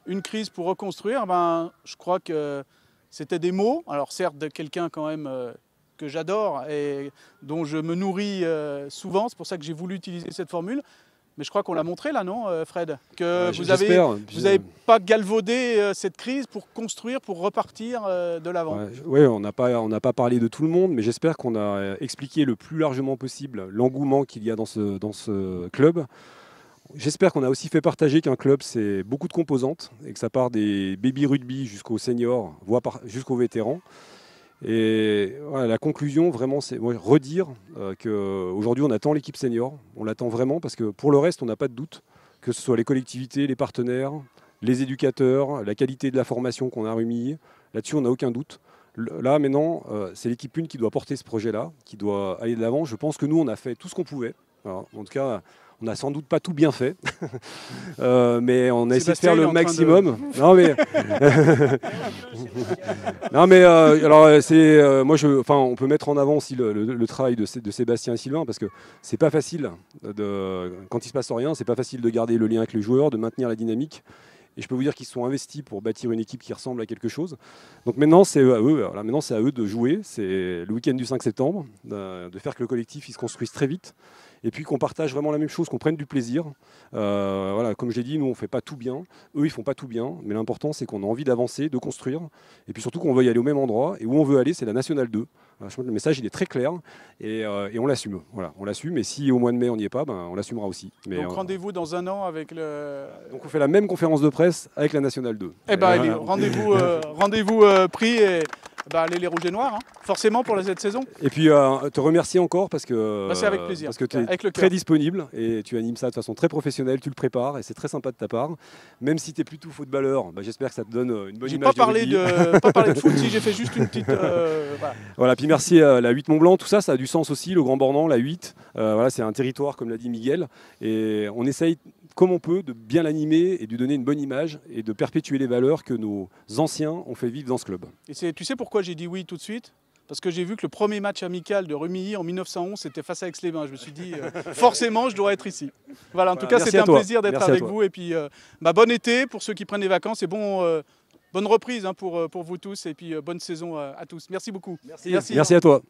une crise pour reconstruire. Ben, je crois que c'était des mots, alors certes de quelqu'un quand même que j'adore et dont je me nourris souvent. C'est pour ça que j'ai voulu utiliser cette formule. Mais je crois qu'on l'a montré là, non, Fred? Que vous n'avez pas galvaudé cette crise pour construire, pour repartir de l'avant. Oui, on n'a pas parlé de tout le monde, mais j'espère qu'on a expliqué le plus largement possible l'engouement qu'il y a dans ce club. J'espère qu'on a aussi fait partager qu'un club, c'est beaucoup de composantes et que ça part des baby rugby jusqu'aux seniors, voire jusqu'aux vétérans. Et voilà, la conclusion, vraiment, c'est redire qu'aujourd'hui, on attend l'équipe senior. On l'attend vraiment parce que pour le reste, on n'a pas de doute, que ce soit les collectivités, les partenaires, les éducateurs, la qualité de la formation qu'on a à Rumilly. Là-dessus, on n'a aucun doute. Là, maintenant, c'est l'équipe 1 qui doit porter ce projet-là, qui doit aller de l'avant. Je pense que nous, on a fait tout ce qu'on pouvait. Alors, en tout cas, on n'a sans doute pas tout bien fait, mais on a essayé de faire le maximum. Non mais, non mais alors moi on peut mettre en avant aussi le travail de Sébastien et Sylvain, parce que c'est pas facile quand il se passe rien, c'est pas facile de garder le lien avec les joueurs, de maintenir la dynamique. Et je peux vous dire qu'ils se sont investis pour bâtir une équipe qui ressemble à quelque chose. Donc maintenant, c'est à eux. Voilà, maintenant, c'est à eux de jouer. C'est le week-end du 5 septembre, de faire que le collectif il se construise très vite. Et puis qu'on partage vraiment la même chose, qu'on prenne du plaisir. Voilà, comme je l'ai dit, nous, on ne fait pas tout bien. Eux, ils ne font pas tout bien. Mais l'important, c'est qu'on a envie d'avancer, de construire. Et puis surtout qu'on veut y aller au même endroit. Et où on veut aller, c'est la Nationale 2. Je pense que le message, il est très clair. Et on l'assume. Voilà, on l'assume. Et si au mois de mai, on n'y est pas, on l'assumera aussi. Mais, donc rendez-vous dans un an avec le... Donc on fait la même conférence de presse avec la Nationale 2. Eh bien, rendez-vous pris et... allez les rouges et noirs, hein, forcément pour cette saison. Et puis te remercier encore parce que c'est avec plaisir. Parce que tu es très disponible et tu animes ça de façon très professionnelle, tu le prépares et c'est très sympa de ta part. Même si tu es plutôt footballeur, j'espère que ça te donne une bonne image. J'ai pas parlé de foot, si j'ai fait juste une petite. Voilà, puis merci à la 8 Mont-Blanc, tout ça, ça a du sens aussi, le Grand Bornand, la 8. Voilà, c'est un territoire, comme l'a dit Miguel, et on essaye comme on peut de bien l'animer et de lui donner une bonne image et de perpétuer les valeurs que nos anciens ont fait vivre dans ce club. Et tu sais pourquoi j'ai dit oui tout de suite? Parce que j'ai vu que le premier match amical de Rumilly en 1911, c'était face à Aix-les-Bains. Je me suis dit, forcément, je dois être ici. Voilà, en tout cas, c'était un plaisir d'être avec vous. Et puis, bon été pour ceux qui prennent les vacances et bonne reprise pour vous tous. Et puis, bonne saison à tous. Merci beaucoup. Merci à toi.